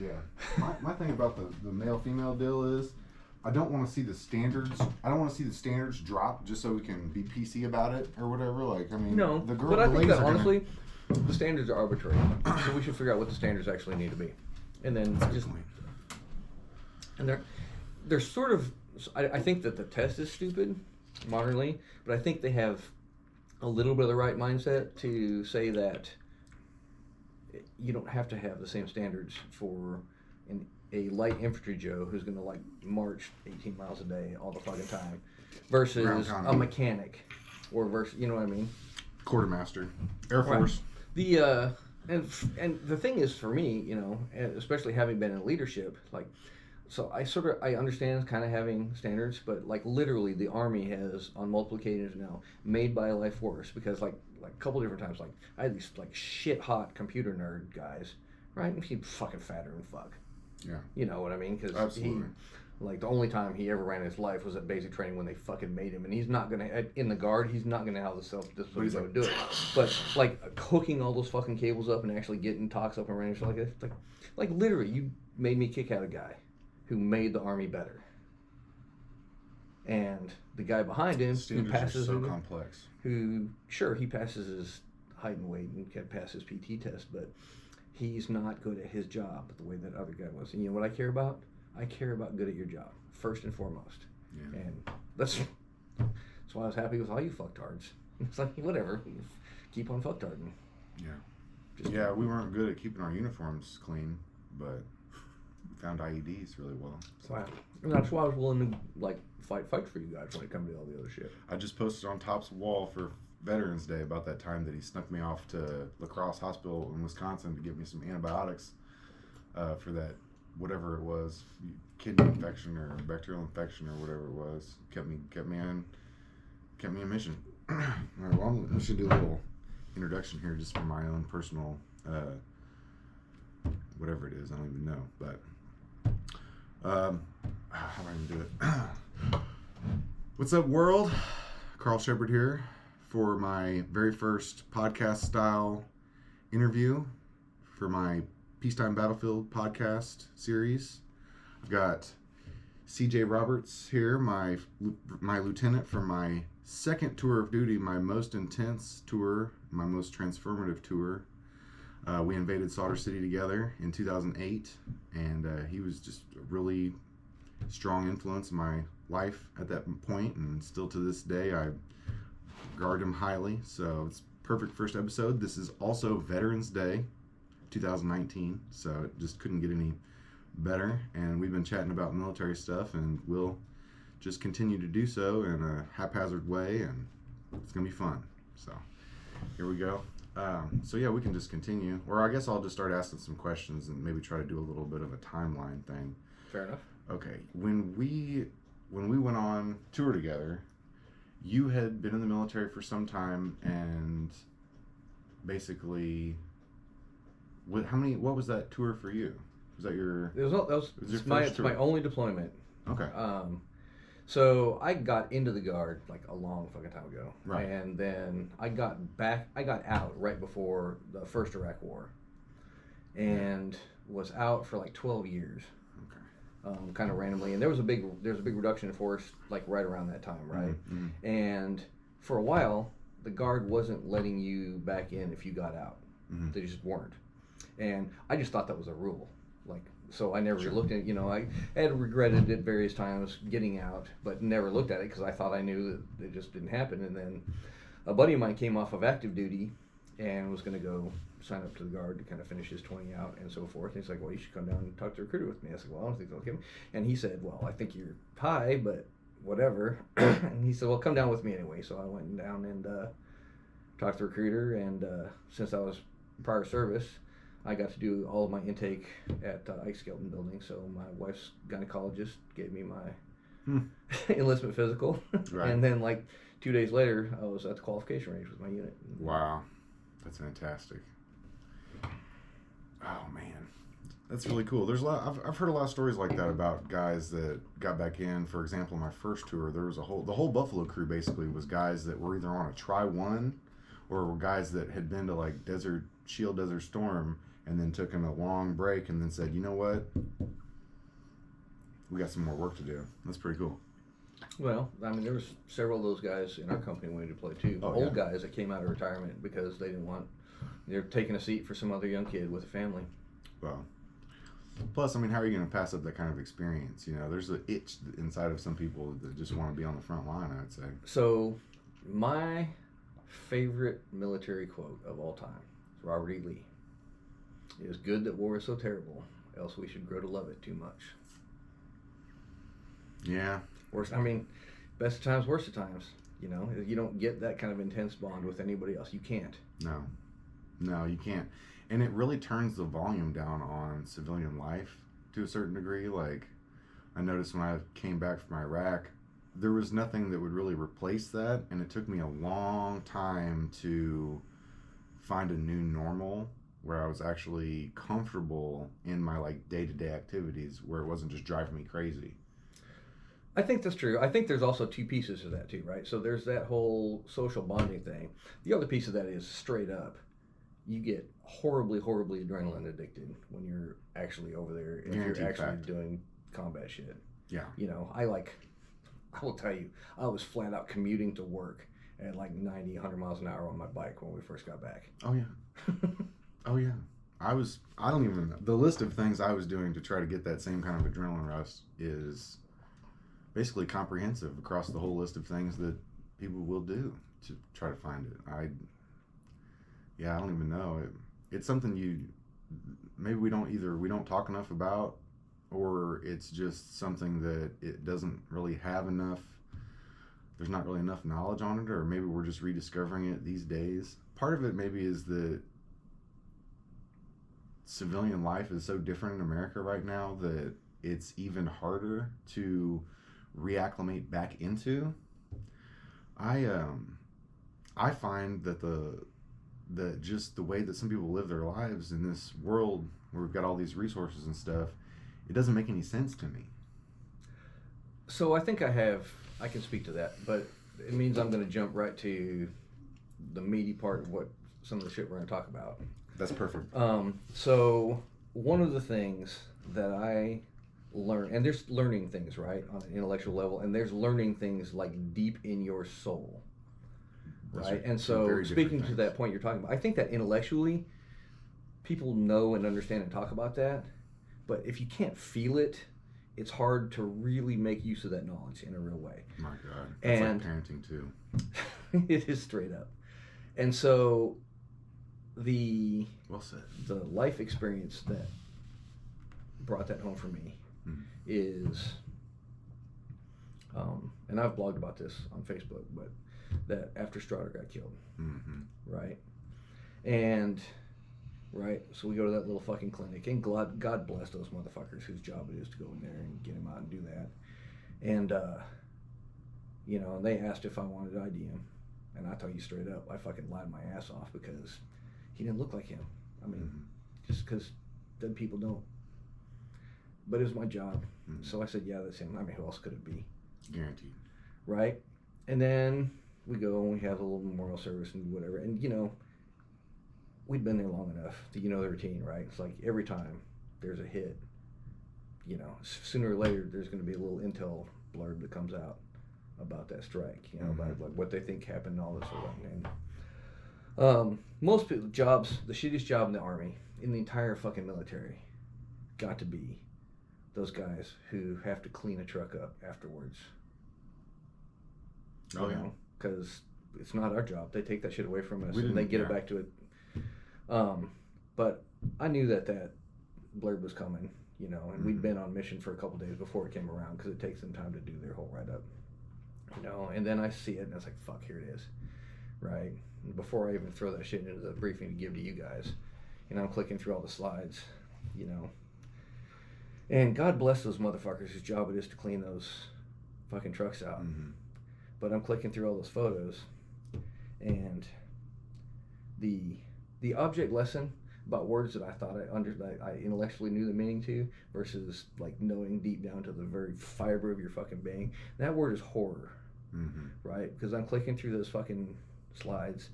Yeah. My thing about the male-female deal is I don't want to see the standards. I don't want to see the standards drop just so we can be PC about it or whatever. Like, I mean, no, the girl, but I the think ladies that are honestly, the standards are arbitrary. So we should figure out what the standards actually need to be, and then just. And they're sort of. I think that the test is stupid, modernly, but I think they have a little bit of the right mindset to say that you don't have to have the same standards for a light infantry Joe who's going to like march 18 miles a day all the fucking time versus a mechanic or versus, you know what I mean? Quartermaster, Air Force. Right. And the thing is for me, you know, especially having been in leadership, like, so I understand kind of having standards, but like literally the Army has on multiple occasions now made my life worse because like a couple different times, like I had these like shit hot computer nerd guys, right? And he'd fucking fatter than fuck. Yeah. You know what I mean? Because he, like the only time he ever ran his life was at basic training when they fucking made him, and he's not gonna in the guard. He's not gonna have the self-discipline to do it. But like hooking all those fucking cables up and actually getting talks up and running like that, like literally, you made me kick out a guy who made the Army better. And the guy behind him standards who passes are so complex. Who sure he passes his height and weight and can pass his PT test, but he's not good at his job the way that other guy was. And you know what I care about? I care about good at your job first and foremost. Yeah. And that's why I was happy with all you fucktards. It's like whatever, keep on fucktarding. Yeah. We weren't good at keeping our uniforms clean, but found IEDs really well. So. Wow. And that's why I was willing to like fight for you guys when it comes to all the other shit. I just posted on Top's wall for Veterans Day about that time that he snuck me off to La Crosse Hospital in Wisconsin to give me some antibiotics for that whatever it was, kidney infection or bacterial infection or whatever it was. Kept me in mission. All right, well, I'm just gonna do a little introduction here just for my own personal whatever it is. I don't even know, but. How do I even do it? What's up, world? Carl Shepard here for my very first podcast style interview for my Peacetime Battlefield Podcast series. I've got CJ Roberts here, my lieutenant from my second tour of duty, my most intense tour, my most transformative tour. We invaded Solder City together in 2008, and he was just a really strong influence in my life at that point, and still to this day I regard him highly. So it's perfect first episode. This is also Veterans Day 2019, so it just couldn't get any better, and we've been chatting about military stuff, and we'll just continue to do so in a haphazard way, and it's gonna be fun. So here we go. So yeah, we can just continue, or I guess I'll just start asking some questions and maybe try to do a little bit of a timeline thing. Fair enough. Okay, when we went on tour together, you had been in the military for some time, and basically, what was that tour for you? Was that your? That was my only deployment. Okay. So I got into the Guard like a long fucking time ago. Right. And then I got out right before the first Iraq War. And was out for like 12 years. Okay. Kind of randomly. And there was a big reduction in force like right around that time, right? Mm-hmm. And for a while, the Guard wasn't letting you back in if you got out. Mm-hmm. They just weren't. And I just thought that was a rule. Like, so I never looked at it. You know, I had regretted it various times getting out, but never looked at it because I thought I knew that it just didn't happen. And then a buddy of mine came off of active duty and was going to go sign up to the Guard to kind of finish his 20 out and so forth. And he's like, well, you should come down and talk to the recruiter with me. I said, well, I don't think they'll give me. And he said, well, I think you're high, but whatever. And he said, well, come down with me anyway. So I went down and talked to the recruiter. And since I was prior service, I got to do all of my intake at Ike Skelton Building, so my wife's gynecologist gave me my enlistment physical. Right. And then like 2 days later, I was at the qualification range with my unit. Wow. That's fantastic. Oh, man. That's really cool. There's a lot. I've heard a lot of stories like that about guys that got back in. For example, my first tour, there was the whole Buffalo crew basically was guys that were either on a Tri-1 or were guys that had been to like Shield Desert Storm and then took a long break and then said, you know what? We got some more work to do. That's pretty cool. Well, I mean, there was several of those guys in our company wanted to play too. Oh, Old guys that came out of retirement because they didn't want, they're taking a seat for some other young kid with a family. Well, plus, I mean, how are you going to pass up that kind of experience? You know, there's an itch inside of some people that just want to be on the front line, I'd say. So, my favorite military quote of all time is Robert E. Lee. It is good that war is so terrible, else we should grow to love it too much. Yeah. Worst, I mean, best of times, worst of times. You know, you don't get that kind of intense bond with anybody else. You can't. No, you can't. And it really turns the volume down on civilian life to a certain degree. Like, I noticed when I came back from Iraq, there was nothing that would really replace that. And it took me a long time to find a new normal where I was actually comfortable in my, like, day-to-day activities where it wasn't just driving me crazy. I think that's true. I think there's also two pieces to that too, right? So there's that whole social bonding thing. The other piece of that is straight up, you get horribly, horribly adrenaline addicted when you're actually over there and Guaranteed you're actually fact. doing combat shit. Yeah. You know, I will tell you, I was flat out commuting to work at like 90, 100 miles an hour on my bike when we first got back. Oh, yeah. Oh, yeah. The list of things I was doing to try to get that same kind of adrenaline rush is basically comprehensive across the whole list of things that people will do to try to find it. I don't even know. It's something maybe we don't talk enough about, or it's just something that it doesn't really have enough. There's not really enough knowledge on it, or maybe we're just rediscovering it these days. Part of it maybe is that civilian life is so different in America right now that it's even harder to reacclimate back into. I find that just the way that some people live their lives in this world where we've got all these resources and stuff, it doesn't make any sense to me. So I think I can speak to that, but it means I'm going to jump right to the meaty part of what some of the shit we're going to talk about. That's perfect. So one of the things that I learn, and there's learning things, right, on an intellectual level, and there's learning things like deep in your soul, right? And so speaking to that point you're talking about, I think that intellectually people know and understand and talk about that, but if you can't feel it, it's hard to really make use of that knowledge in a real way. My God. That's like parenting too. It is straight up. And so well said. The life experience that brought that home for me is, and I've blogged about this on Facebook, but that after Strider got killed, right? And, right, so we go to that little fucking clinic, and God bless those motherfuckers whose job it is to go in there and get him out and do that. And, you know, they asked if I wanted to ID him, and I tell you straight up, I fucking lied my ass off because he didn't look like him. I mean, just because dead people don't. But it was my job. So I said, yeah, that's him. I mean, who else could it be? Guaranteed. Right? And then we go and we have a little memorial service and whatever. And, you know, we'd been there long enough that you know the routine, right? It's like every time there's a hit, you know, sooner or later there's going to be a little intel blurb that comes out about that strike, you know, about like what they think happened and all this sort of thing. And most people, the shittiest job in the Army, in the entire fucking military, got to be those guys who have to clean a truck up afterwards. Oh, yeah. Because it's not our job. They take that shit away from us and they get it back to it. But I knew that blurb was coming, you know, and we'd been on mission for a couple days before it came around because it takes them time to do their whole write-up, you know, and then I see it and I was like, fuck, here it is, right? And before I even throw that shit into the briefing to give to you guys, you know, I'm clicking through all the slides, you know, and God bless those motherfuckers whose job it is to clean those fucking trucks out. But I'm clicking through all those photos, and the object lesson about words that I thought I intellectually knew the meaning to versus like knowing deep down to the very fiber of your fucking being, that word is horror, right? Because I'm clicking through those fucking slides,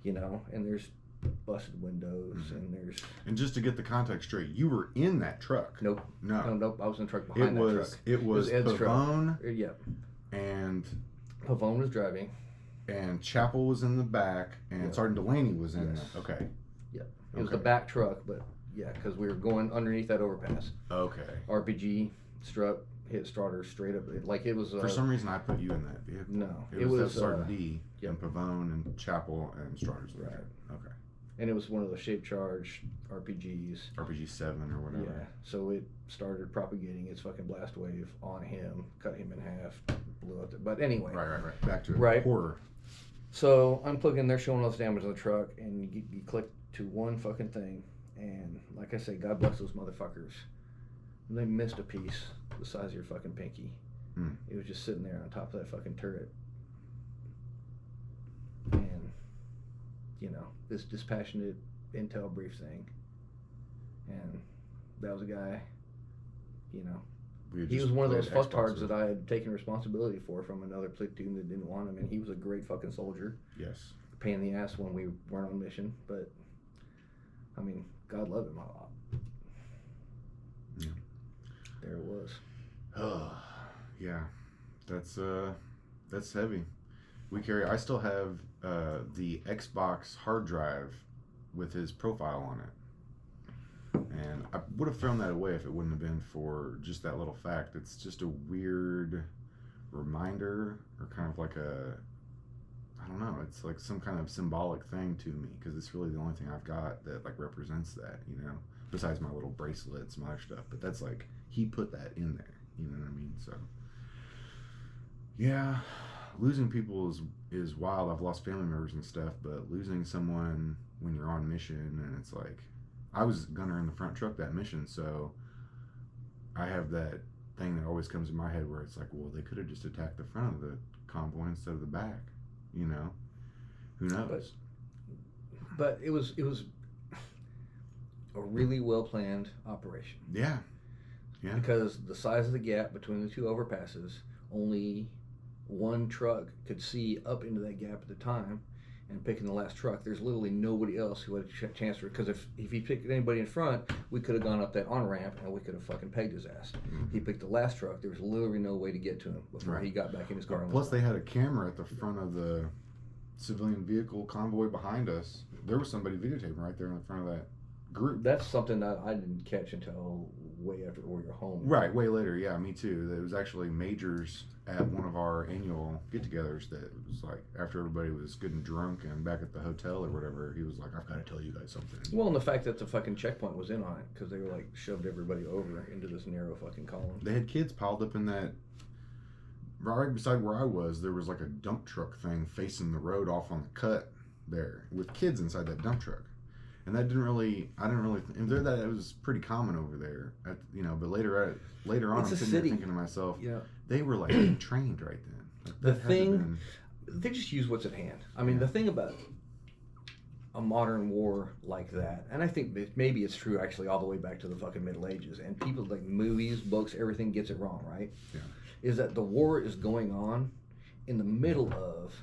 you know, and there's busted windows, and there's... And just to get the context straight, you were in that truck. Nope. No. Nope. I was in the truck behind that truck. It was Ed's Pavone. truck. Yep. And Pavone was driving. And Chappell was in the back, and Sergeant Delaney was in Yes. the... Okay. Yep. It was the back truck, but yeah, because we were going underneath that overpass. Okay. RPG, struck, hit Strotter straight up. Like it was... For some reason, I put you in that vehicle. No. It was Sergeant D, yep. and Pavone, and Chappell, and Strotter's right. Okay. And it was one of those shape charge RPGs. RPG 7 or whatever. Yeah. So it started propagating its fucking blast wave on him, cut him in half, blew up. But anyway. Right. Back to horror. So I'm plugging, they're showing us damage on the truck, and you click to one fucking thing, and like I say, God bless those motherfuckers. They missed a piece the size of your fucking pinky. It was just sitting there on top of that fucking turret. And, you know, this dispassionate intel brief thing. And that was a guy, you know, he was one of those fucktards that I had taken responsibility for from another platoon that didn't want him, and he was a great fucking soldier. Yes. Pain in the ass when we weren't on mission, but, I mean, God love him a lot. Yeah. There it was. Yeah, that's heavy. I still have the Xbox hard drive with his profile on it. And I would have thrown that away if it wouldn't have been for just that little fact. It's just a weird reminder, or kind of like I don't know, it's like some kind of symbolic thing to me, because it's really the only thing I've got that like represents that, you know, besides my little bracelet, some other stuff. But that's like, he put that in there, you know what I mean? So, yeah, losing people is wild. I've lost family members and stuff, but losing someone when you're on mission, and it's like, I was gunner in the front truck that mission, so I have that thing that always comes in my head where it's like, well, they could have just attacked the front of the convoy instead of the back, you know? Who knows? But it was a really well planned operation. Yeah. Because the size of the gap between the two overpasses, only one truck could see up into that gap at the time. And picking the last truck, there's literally nobody else who had a chance to, because if he picked anybody in front, we could have gone up that on-ramp and we could have fucking pegged his ass. He picked the last truck, there was literally no way to get to him before he got back in his car. Plus they had a camera at the front of the civilian vehicle convoy behind us. There was somebody videotaping right there in the front of that group. That's something that I didn't catch until way after we were home. Right, way later. Yeah, me too. It was actually majors at one of our annual get-togethers that was like, after everybody was good and drunk and back at the hotel or whatever, he was like, I've got to tell you guys something. Well, and the fact that the fucking checkpoint was in on it, because they were like shoved everybody over into this narrow fucking column. They had kids piled up in that, right beside where I was, there was like a dump truck thing facing the road off on the cut there with kids inside that dump truck. And that I didn't really, and that it was pretty common over there, you know. But later on, I'm sitting there thinking to myself, they were like being trained right then. Like, the thing, they just use what's at hand. I mean, the thing about a modern war like that, and I think that maybe it's true actually all the way back to the fucking Middle Ages, and people like movies, books, everything gets it wrong, right? Yeah. Is that the war is going on in the middle of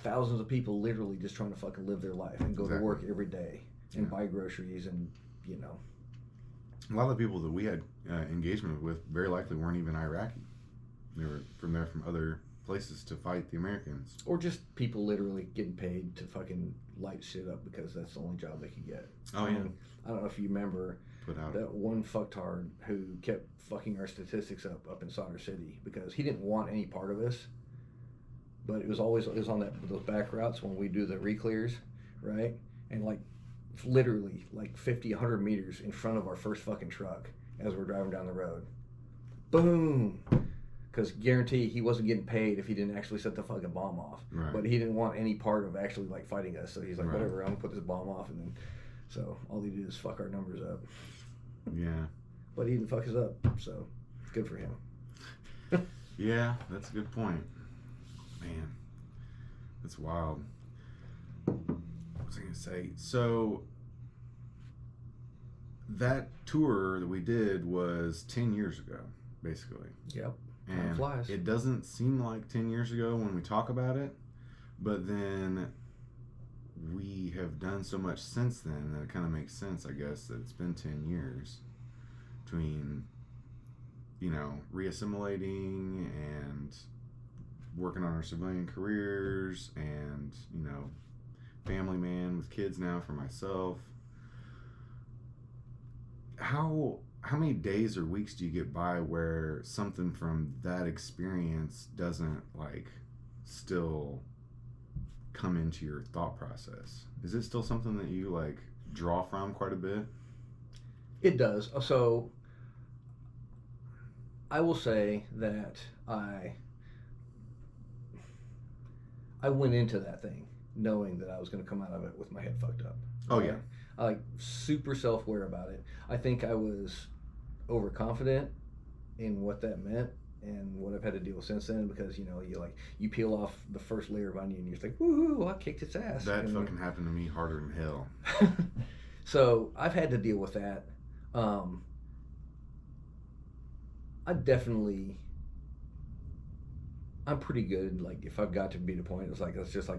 thousands of people literally just trying to fucking live their life and go to work every day and buy groceries, and you know, a lot of the people that we had engagement with very likely weren't even Iraqi. They were from other places to fight the Americans, or just people literally getting paid to fucking light shit up because that's the only job they could get. Oh yeah. I don't know if you remember that one fucktard who kept fucking our statistics up in Solder City because he didn't want any part of us, but it was on those back routes when we do the re-clears, right? And like literally like 50, 100 meters in front of our first fucking truck as we're driving down the road. Boom! Because guarantee he wasn't getting paid if he didn't actually set the fucking bomb off. Right. But he didn't want any part of actually like fighting us, so he's like, whatever, I'm gonna put this bomb off, and then so all he did is fuck our numbers up. Yeah. But he didn't fuck us up, so good for him. Yeah, that's a good point. Man, that's wild. What was I going to say? So, that tour that we did was 10 years ago, basically. Yep. And flies. It doesn't seem like 10 years ago when we talk about it, but then we have done so much since then that it kind of makes sense, I guess, that it's been 10 years between, reassimilating and working on our civilian careers and, family man with kids now for myself. How many days or weeks do you get by where something from that experience doesn't still come into your thought process? Is it still something that you draw from quite a bit? It does. So I will say that I went into that thing knowing that I was going to come out of it with my head fucked up. Oh, yeah. I super self-aware about it. I think I was overconfident in what that meant and what I've had to deal with since then, because you peel off the first layer of onion and you're like, woohoo, I kicked its ass. That fucking happened to me harder than hell. So I've had to deal with that. I'm pretty good. If I've got to be to a point, it's that's just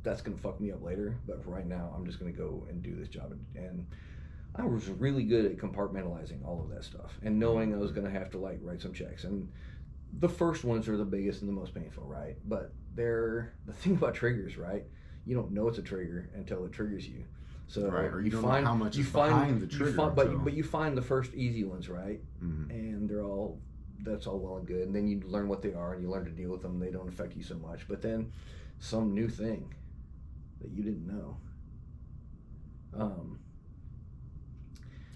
that's gonna fuck me up later. But for right now, I'm just gonna go and do this job. And I was really good at compartmentalizing all of that stuff and knowing I was gonna have to write some checks. And the first ones are the biggest and the most painful, right? But they're the thing about triggers, right? You don't know it's a trigger until it triggers you. So right, or you don't know how much is behind the trigger. But you find the first easy ones, right? Mm-hmm. And that's all well and good. And then you learn what they are and you learn to deal with them. They don't affect you so much. But then some new thing that you didn't know.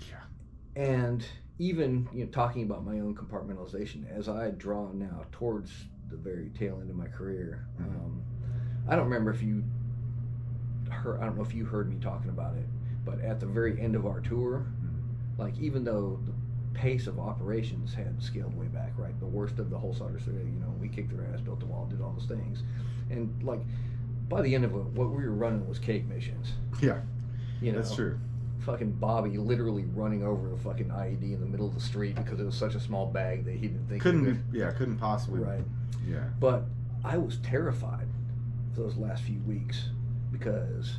Yeah. And even talking about my own compartmentalization, as I draw now towards the very tail end of my career, I don't remember if you heard. I don't know if you heard me talking about it, but at the very end of our tour, even though the pace of operations had scaled way back, right? The worst of the whole soldier, we kicked their ass, built the wall, did all those things, and by the end of it, what we were running was cake missions. Yeah, that's true. Fucking Bobby literally running over the fucking IED in the middle of the street because it was such a small bag that he didn't think couldn't possibly. Right. Yeah. But I was terrified for those last few weeks because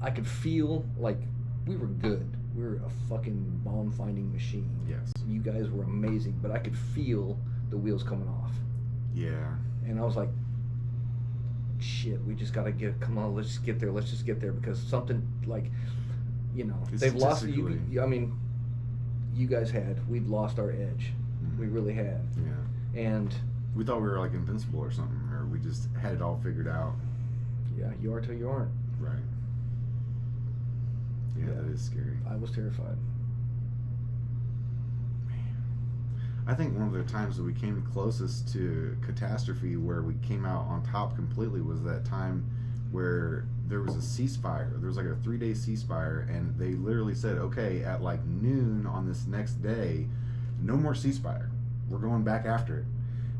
I could feel we were good. We were a fucking bomb finding machine. Yes. You guys were amazing, but I could feel the wheels coming off. Yeah. And I was like, shit, we just gotta come on, let's just get there because something they've lost you. I mean, you guys we'd lost our edge. We really had. Yeah. And we thought we were invincible or something, or we just had it all figured out. Yeah, you are till you aren't. Right. Yeah, that is scary. I was terrified. Man. I think one of the times that we came closest to catastrophe where we came out on top completely was that time where there was a ceasefire. There was a 3-day ceasefire, and they literally said, okay, at noon on this next day, no more ceasefire. We're going back after it.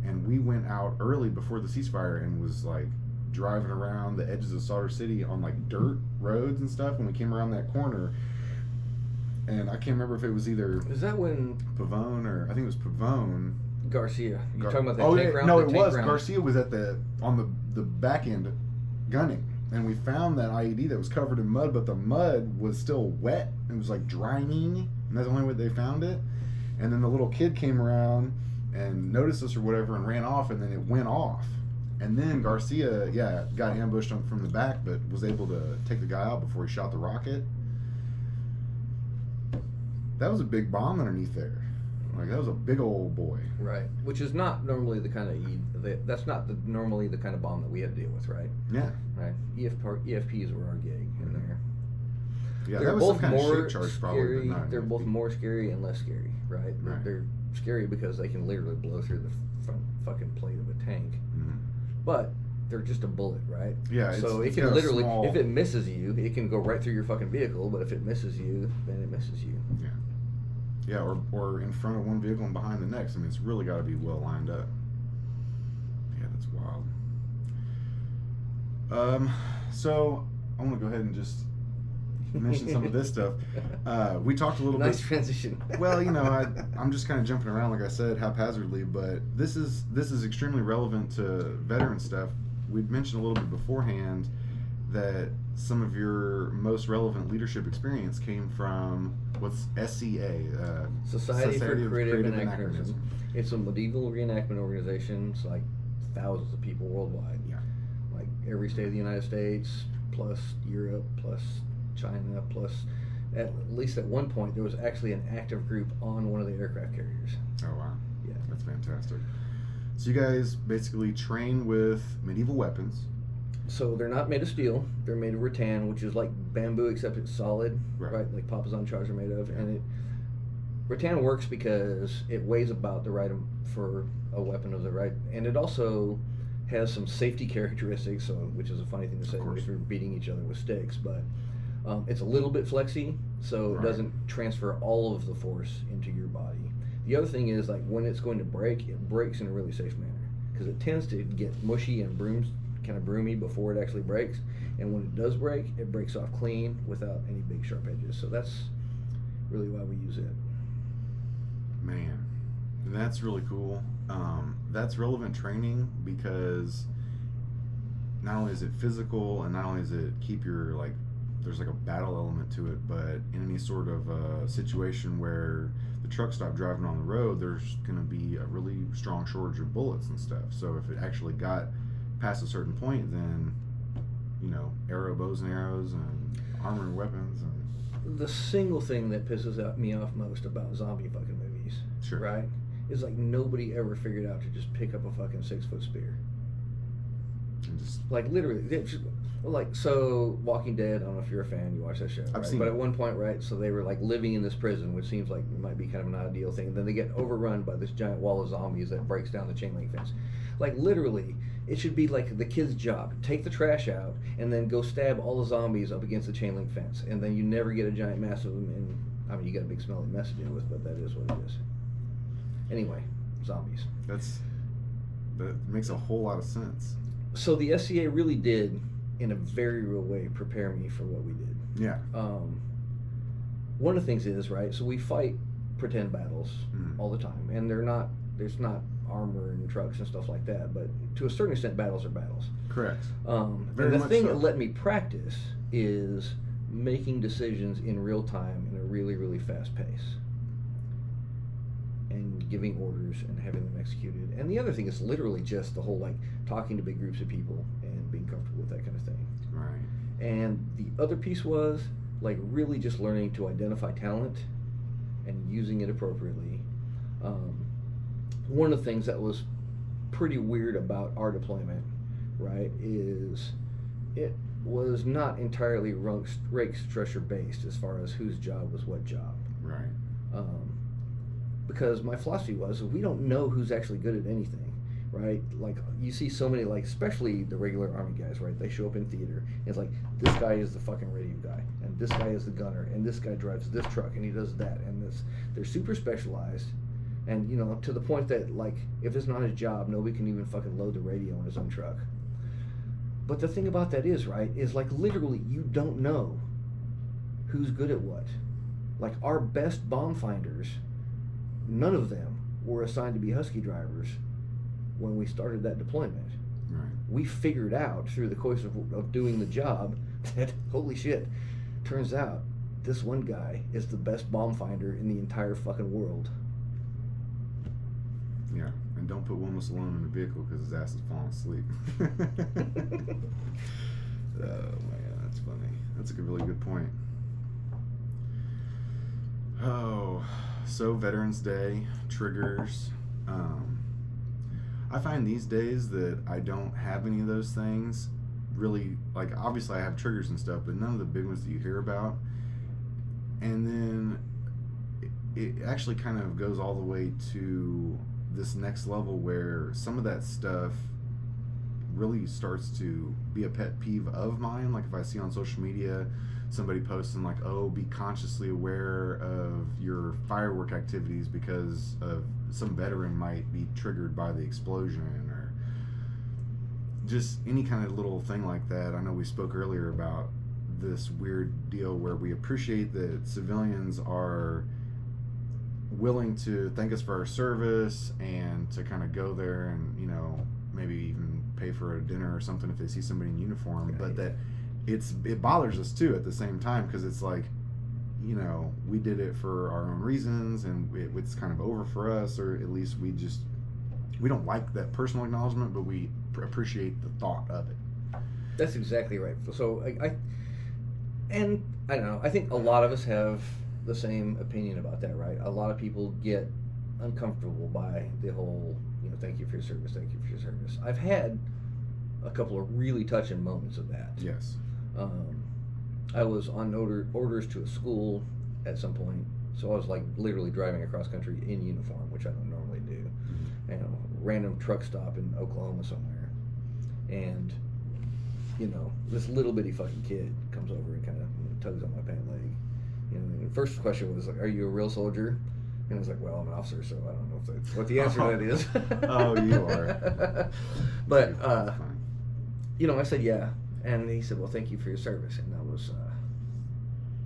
And we went out early before the ceasefire and was driving around the edges of Solder City on dirt roads and stuff when we came around that corner. And I can't remember if it was either... Is that when... Pavone, or I think it was Pavone. Garcia. You talking about that tank round? No, it was. Garcia was on the back end gunning. And we found that IED that was covered in mud, but the mud was still wet. It was drying. And that's the only way they found it. And then the little kid came around and noticed us or whatever and ran off, and then it went off. And then Garcia, got ambushed from the back, but was able to take the guy out before he shot the rocket. That was a big bomb underneath there. That was a big old boy. Right. Which is not normally the kind of that's not normally the kind of bomb that we had to deal with, right? Yeah. Right. EFPs were our gig in there. Yeah, that was some kind of shit charge probably. They're both more scary and less scary, right? Right. They're scary because they can literally blow through the front fucking plate of a tank. Mm-hmm. But they're just a bullet, right? Yeah. So it can literally, if it misses you, it can go right through your fucking vehicle. But if it misses you, then it misses you. Yeah. Yeah, or in front of one vehicle and behind the next. I mean, it's really got to be well lined up. Yeah, that's wild. So I want to go ahead and just mention some of this stuff. We talked a little bit. Nice transition. Well, I'm just kind of jumping around, like I said, haphazardly, but this is extremely relevant to veteran stuff. We'd mentioned a little bit beforehand that some of your most relevant leadership experience came from what's SCA, Society for Creative Anachronism. It's a medieval reenactment organization. It's like thousands of people worldwide. Yeah. Like every state of the United States, plus Europe, plus China, plus at least at one point there was actually an active group on one of the aircraft carriers. Oh wow. Yeah. That's fantastic. So you guys basically train with medieval weapons. So they're not made of steel. They're made of rattan, which is like bamboo except it's solid, right? Like Papasan chars are made of. And rattan works because it weighs about the right for a weapon of the right, and it also has some safety characteristics, which is a funny thing to say if you're beating each other with sticks, but it's a little bit flexy, so it doesn't transfer all of the force into your body. The other thing is, like, when it's going to break, it breaks in a really safe manner because it tends to get mushy and kind of broomy before it actually breaks, and when it does break, it breaks off clean without any big sharp edges. So that's really why we use it. Man, that's really cool. That's relevant training because not only is it physical and not only does it keep your, like, there's like a battle element to it, but in any sort of situation where the truck stopped driving on the road, there's going to be a really strong shortage of bullets and stuff. So if it actually got past a certain point, then, bows and arrows and armor and weapons. And the single thing that pisses me off most about zombie fucking movies, right, is like nobody ever figured out to just pick up a fucking 6-foot spear. And just, like, literally, so Walking Dead, I don't know if you're a fan, you watch that show, I've seen but it. at one point, right, so they were like living in this prison, which seems like it might be kind of an ideal thing, and then they get overrun by this giant wall of zombies that breaks down the chain link fence. Like, literally, it should be like the kid's job: take the trash out and then go stab all the zombies up against the chain link fence, and then you never get a giant mass of them. And I mean, you got a big smelly mess to deal with, but that is what it is. Anyway, zombies. That makes a whole lot of sense. So the SCA really did, in a very real way, prepare me for what we did. Yeah. One of the things is, right, so we fight pretend battles all the time, and there's not armor and trucks and stuff like that, but to a certain extent, battles are battles. Correct. And the thing that let me practice is making decisions in real time in a really, really fast pace, and giving orders and having them executed. And the other thing is literally just the whole, like, talking to big groups of people and being comfortable with that kind of thing. Right. And the other piece was, like, really just learning to identify talent and using it appropriately. One of the things that was pretty weird about our deployment, right, is it was not entirely Reichsstresher based as far as whose job was what job. Right. Because my philosophy was, we don't know who's actually good at anything, right? Like, you see so many, like, especially the regular Army guys, right? They show up in theater, and it's like, this guy is the fucking radio guy, and this guy is the gunner, and this guy drives this truck, and he does that, and this. They're super specialized, and, to the point that, like, if it's not his job, nobody can even fucking load the radio in his own truck. But the thing about that is, right, is, like, literally, you don't know who's good at what. Like, our best bomb finders, none of them were assigned to be Husky drivers when we started that deployment. Right. We figured out through the course of doing the job that, holy shit, turns out this one guy is the best bomb finder in the entire fucking world. Yeah, and don't put Wilmus alone in the vehicle because his ass is falling asleep. Oh man, that's funny. That's a really good point. Oh, so Veterans Day, triggers. I find these days that I don't have any of those things. Really, like, obviously I have triggers and stuff, but none of the big ones that you hear about. And then it actually kind of goes all the way to this next level where some of that stuff really starts to be a pet peeve of mine. Like, if I see on social media somebody posting, like, oh, be consciously aware of your firework activities because of some veteran might be triggered by the explosion, or just any kind of little thing like that. I know we spoke earlier about this weird deal where we appreciate that civilians are willing to thank us for our service and to kind of go there and, maybe even pay for a dinner or something if they see somebody in uniform, but that it bothers us too at the same time, because it's like, you know, we did it for our own reasons, and it's kind of over for us, or at least we don't like that personal acknowledgement, but we appreciate the thought of it. That's exactly right. So I don't know. I think a lot of us have the same opinion about that, right? A lot of people get uncomfortable by the whole, you know, thank you for your service, thank you for your service. I've had a couple of really touching moments of that. Yes. I was on orders to a school at some point, so I was like literally driving across country in uniform, which I don't normally do. You know, random truck stop in Oklahoma somewhere, and you know, this little bitty fucking kid comes over and kind of tugs on my pant leg. You know, and the first question was like, "Are you a real soldier?" And I was like, "Well, I'm an officer, so I don't know if that's what the answer to that is." Oh, you are. But you know, I said yeah, and he said, "Well, thank you for your service," and that was,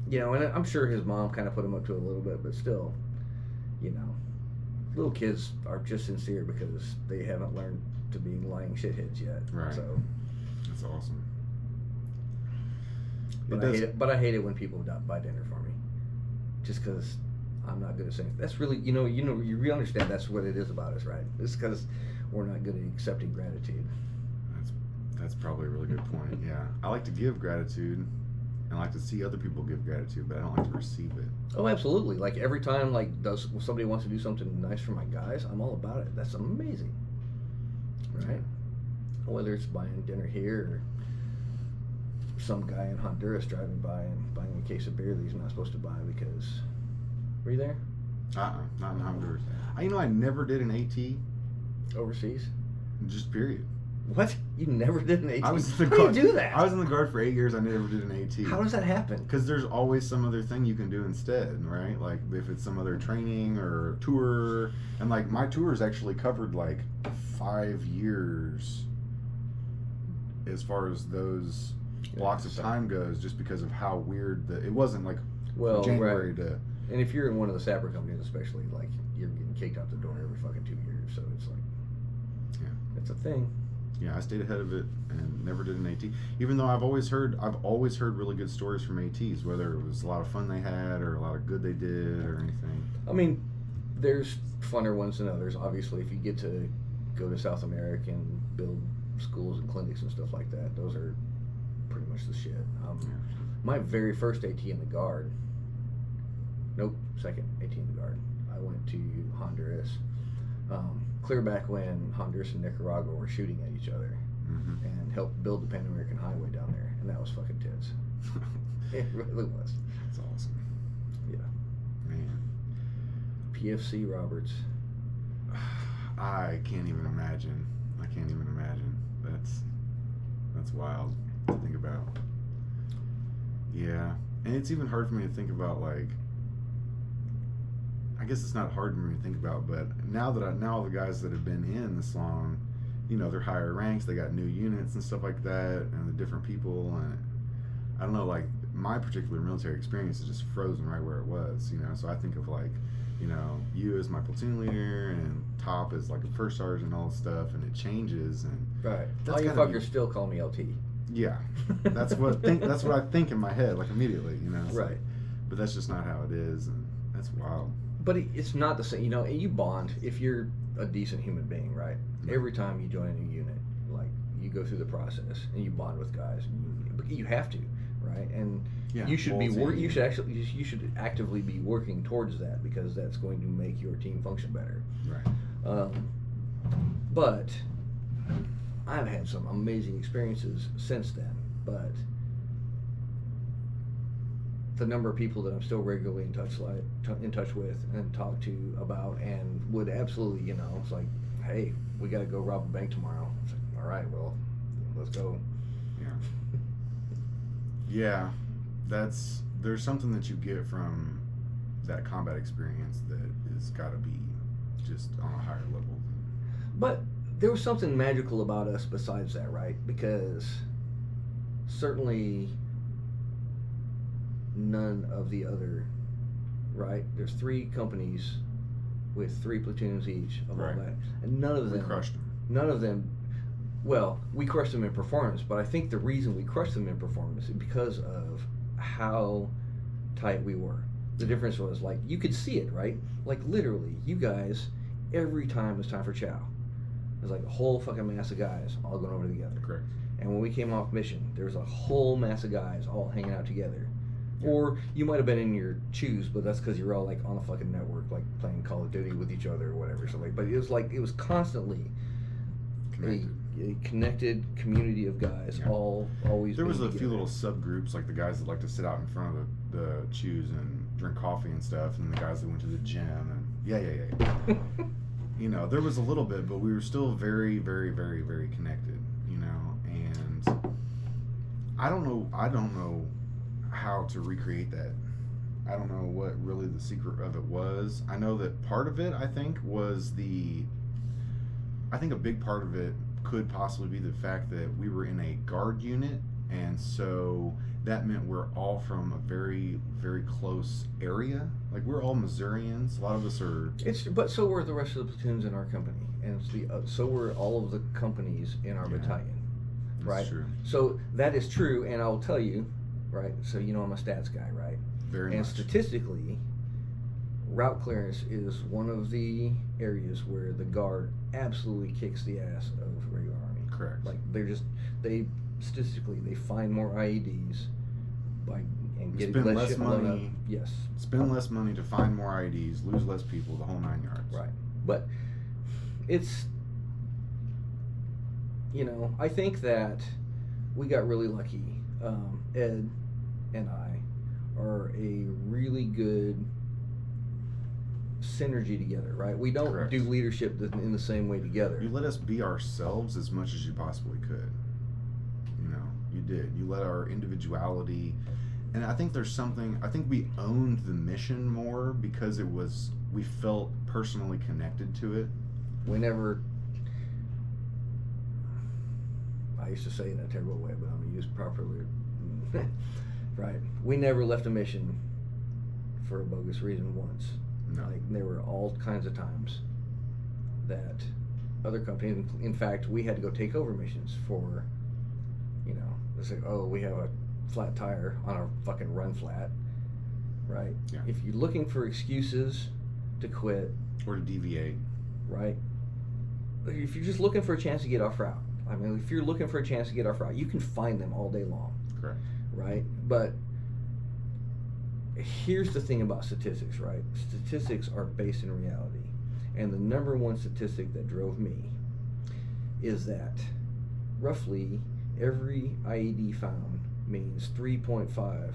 you know, and I'm sure his mom kind of put him up to it a little bit, but still, you know, little kids are just sincere because they haven't learned to be lying shitheads yet. Right. So that's awesome. But I hate it when people buy dinner for me, just because I'm not good at saying. That's really, you really understand that's what it is about us, right? It's because we're not good at accepting gratitude. That's probably a really good point. Yeah, I like to give gratitude, and I like to see other people give gratitude, but I don't like to receive it. Oh, absolutely! Like every time, somebody wants to do something nice for my guys, I'm all about it. That's amazing, right? Whether it's buying dinner here or some guy in Honduras driving by and buying a case of beer that he's not supposed to buy because... Were you there? Not in Honduras. You know, I never did an AT. Overseas? Just period. What? You never did an AT? I was in the How guard. do you do that? I was in the Guard for 8 years. I never did an AT. How does that happen? Because there's always some other thing you can do instead, right? Like if it's some other training or tour. And like my tours actually covered like 5 years as far as those blocks of time goes, just because of how weird it wasn't like January right. to... And if you're in one of the sapper companies especially, like you're getting kicked out the door every fucking 2 years, so it's like, yeah, it's a thing. Yeah, I stayed ahead of it and never did an AT. Even though I've always heard really good stories from ATs, whether it was a lot of fun they had or a lot of good they did or anything. I mean, there's funner ones than others. Obviously, if you get to go to South America and build schools and clinics and stuff like that, those are pretty much the shit. My very first AT in the Guard, second AT in the Guard, I went to Honduras. Clear back when Honduras and Nicaragua were shooting at each other, and helped build the Pan American Highway down there, and that was fucking tits. It really was. That's awesome. Yeah. Man. PFC Roberts. I can't even imagine. That's wild to think about. Yeah. And it's even hard for me to think about, like, I guess it's not hard for me to think about, but now the guys that have been in this long, you know, they're higher ranks, they got new units and stuff like that, and the different people, and I don't know, like, my particular military experience is just frozen right where it was, you know, so I think of, like, you know, you as my platoon leader, and Top as, like, a first sergeant and all this stuff, and it changes, and... Right. All you fuckers still call me LT. Yeah. That's what I think in my head, like, immediately, you know? Right. Like, but that's just not how it is, and that's wild. But it's not the same, you know, you bond if you're a decent human being, right? Every time you join a new unit, like, you go through the process and you bond with guys, and you have to, right? And you should you should actively be working towards that, because that's going to make your team function better. Right. But I've had some amazing experiences since then, but the number of people that I'm still regularly in touch with and talk to about, and would absolutely, you know, it's like, hey, we got to go rob a bank tomorrow. It's like, all right, well, let's go. Yeah. There's something that you get from that combat experience that has got to be just on a higher level. But there was something magical about us besides that, right? Because certainly none of the other, right? There's 3 companies with 3 platoons each of all that, and none of them crushed them. None of them Well, we crushed them in performance, but I think the reason we crushed them in performance is because of how tight we were. The difference was, like, you could see it, right? Like, literally, you guys, every time it was time for chow, it was like a whole fucking mass of guys all going over together. Correct. And when we came off mission, there was a whole mass of guys all hanging out together. Or you might have been in your choose, but that's because you're all like on a fucking network, like playing Call of Duty with each other or whatever. So like, but it was constantly a connected community of guys, all always. There was a together. few little subgroups, like the guys that like to sit out in front of the choose and drink coffee and stuff, and the guys that went to the gym and yeah. You know, there was a little bit, but we were still very, very, very, very connected. You know, and I don't know how to recreate that. I don't know what really the secret of it was. I know that part of it, I think a big part of it could possibly be the fact that we were in a guard unit, and so that meant we're all from a very, very close area. Like, we're all Missourians. A lot of us are. But so were the rest of the platoons in our company, and so were all of the companies in our battalion. Right. That's true. So that is true, and I'll tell you. Right, so you know I'm a stats guy, right? Very much. Statistically, route clearance is one of the areas where the guard absolutely kicks the ass of regular army. Correct. Like they statistically they find more IEDs and get spend less less money. Yes. Spend less money to find more IEDs, lose less people, the whole 9 yards. Right, but it's I think that we got really lucky. Ed and I are a really good synergy together, right? We don't Correct. do leadership in the same way together. You let us be ourselves as much as you possibly could. You know, you did. You let our individuality, and I think we owned the mission more because we felt personally connected to it. We never, I used to say it in a terrible way, but I'm going to use it properly. Right. We never left a mission for a bogus reason once. No. Like, there were all kinds of times that other companies, in fact, we had to go take over missions for, it's like, oh, we have a flat tire on our fucking run flat, right? Yeah. If you're looking for excuses to quit. Or to deviate. Right. If you're just looking for a chance to get off route, if you're looking for a chance to get off route, you can find them all day long. Correct. Right? But here's the thing about statistics, right? Statistics are based in reality. And the number one statistic that drove me is that roughly every IED found means 3.5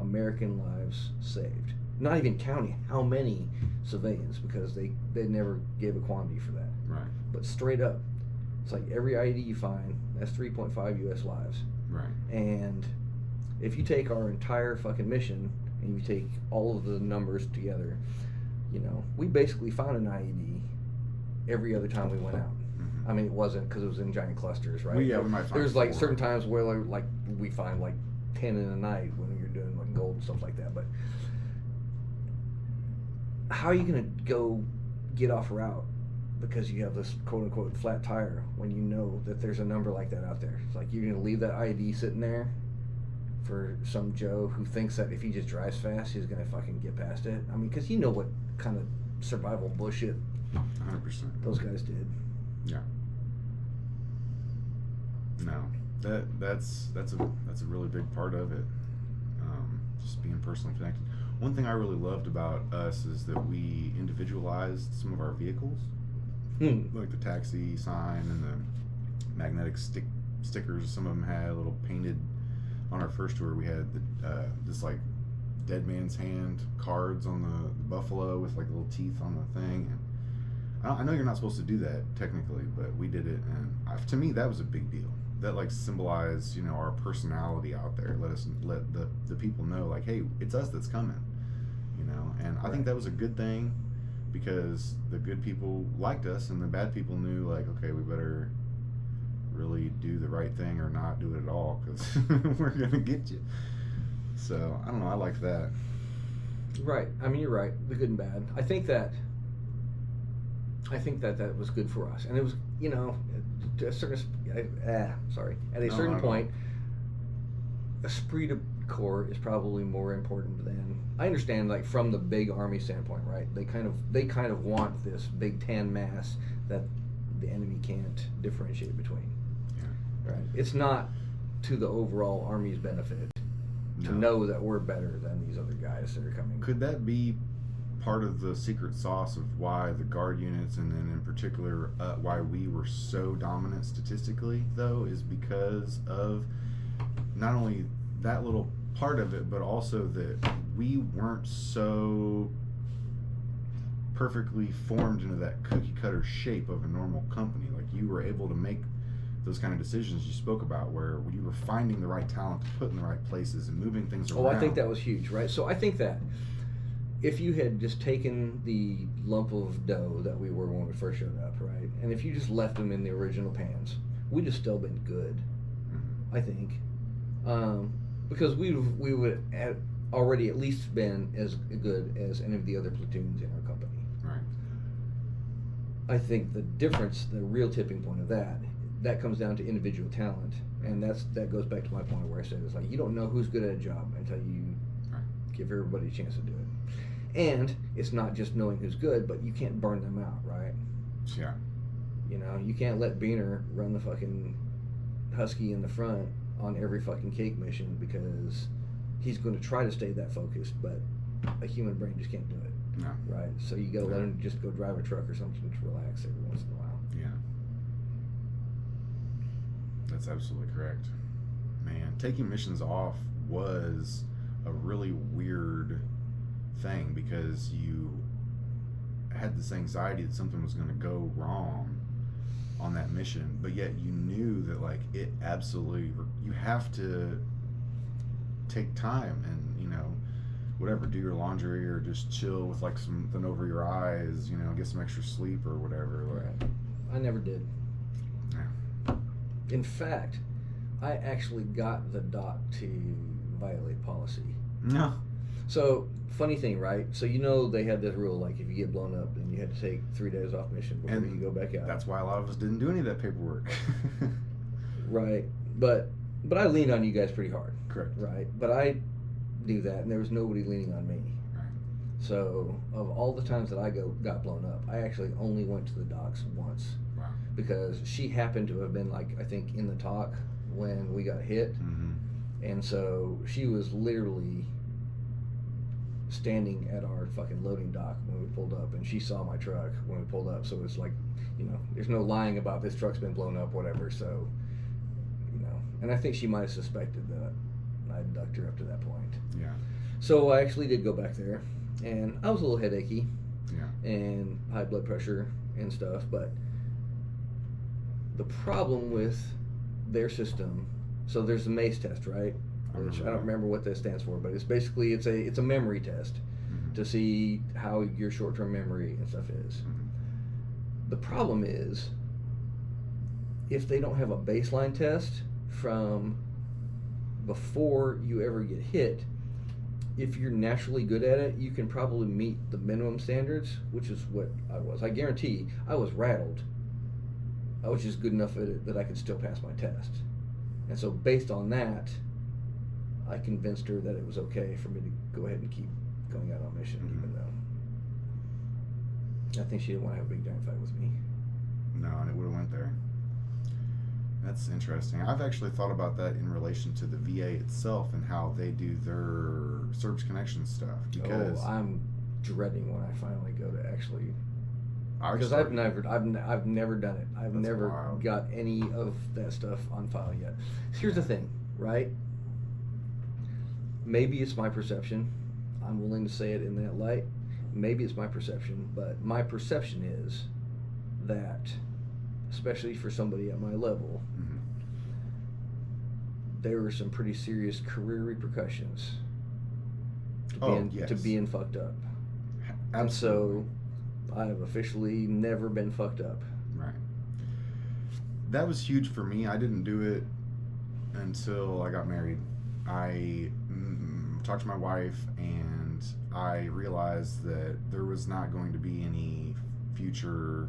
American lives saved. Not even counting how many civilians, because they never gave a quantity for that. Right. But straight up, it's like every IED you find, that's 3.5 U.S. lives. Right. And if you take our entire fucking mission and you take all of the numbers together, we basically found an IED every other time we went out. Mm-hmm. It wasn't because it was in giant clusters, right? We might find There's like 4. certain times where like we find like 10 in a night when you're doing like gold and stuff like that. But how are you gonna go get off route because you have this quote unquote flat tire when you know that there's a number like that out there? It's like you're gonna leave that IED sitting there for some Joe who thinks that if he just drives fast, he's gonna fucking get past it. Because you know what kind of survival bullshit 100%. those guys did. Yeah. No, that's a really big part of it. Just being personally connected. One thing I really loved about us is that we individualized some of our vehicles, like the taxi sign and the magnetic stickers. Some of them had a little painted. On our first tour, we had this like dead man's hand cards on the buffalo with like little teeth on the thing. And I know you're not supposed to do that technically, but we did it, and to me that was a big deal. That like symbolized, our personality out there. Let the people know, like, hey, it's us that's coming, And I think that was a good thing because the good people liked us, and the bad people knew, like, okay, we better really do the right thing or not do it at all because we're gonna get you. So I don't know. I like that. Right. You're right. The good and bad. I think that I think that was good for us, and it was, you know, to a certain at a certain point, esprit de corps is probably more important than, I understand, like from the big army standpoint, right? They kind of want this big tan mass that the enemy can't differentiate between. Yeah. Right. It's not to the overall army's benefit to know that we're better than these other guys that are coming. Could that be part of the secret sauce of why the guard units, and then in particular why we were so dominant statistically, though, is because of not only that little part of it, but also that we weren't so perfectly formed into that cookie cutter shape of a normal company. Like, you were able to make those kind of decisions you spoke about, where you were finding the right talent to put in the right places and moving things around. Oh, I think that was huge, right? So I think that if you had just taken the lump of dough that we were when we first showed up, right, and if you just left them in the original pans, we'd have still been good, I think, because we would have already at least been as good as any of the other platoons in our company. Right. I think the difference, the real tipping point of that comes down to individual talent, and that goes back to my point where I said, it's like, you don't know who's good at a job until you give everybody a chance to do it. And it's not just knowing who's good, but you can't burn them out, right? Yeah. You know, you can't let Beaner run the fucking Husky in the front on every fucking cake mission, because he's going to try to stay that focused, but a human brain just can't do it. No. Right? So you got to let him just go drive a truck or something to relax every once in a while. Yeah. That's absolutely correct. Man, taking missions off was a really weird thing, because you had this anxiety that something was going to go wrong on that mission, but yet you knew that, like, it absolutely, you have to take time and, you know, whatever, do your laundry or just chill with like something over your eyes, you know, get some extra sleep or whatever. Right. I never did. Yeah. In fact, I actually got the doc to violate policy. No. So, funny thing, right? So, you know, they had this rule, like, if you get blown up, then you had to take 3 days off mission before you go back out. That's why a lot of us didn't do any of that paperwork. Right. But I leaned on you guys pretty hard. Correct. Right. But I knew that, and there was nobody leaning on me. Right. So, of all the times that I got blown up, I actually only went to the docks once. Wow. Because she happened to have been, like, I think, in the talk when we got hit. Mm-hmm. And so she was literally standing at our fucking loading dock when we pulled up, and she saw my truck when we pulled up. So it's like, you know, there's no lying about this truck's been blown up, whatever. So, you know, and I think she might have suspected that I ducked her up to that point. Yeah. So I actually did go back there, and I was a little headachy. Yeah. And high blood pressure and stuff, but the problem with their system, so there's the MACE test, right? Which I don't remember what that stands for, but it's basically it's a memory test to see how your short-term memory and stuff is. The problem is, if they don't have a baseline test from before you ever get hit, if you're naturally good at it, you can probably meet the minimum standards, which is what I was. I guarantee I was rattled. I was just good enough at it that I could still pass my test. And so based on that, I convinced her that it was okay for me to go ahead and keep going out on mission, even though I think she didn't want to have a big damn fight with me. No, and it would have went there. That's interesting. I've actually thought about that in relation to the VA itself and how they do their service connection stuff. Because I'm dreading when I finally go to actually, because I've never done it. I've never got any of that stuff on file yet. Here's the thing, right? Maybe it's my perception. I'm willing to say it in that light. Maybe it's my perception, but my perception is that, especially for somebody at my level, there were some pretty serious career repercussions to being fucked up. Absolutely. And so I have officially never been fucked up. Right. That was huge for me. I didn't do it until I got married. I talked to my wife, and I realized that there was not going to be any future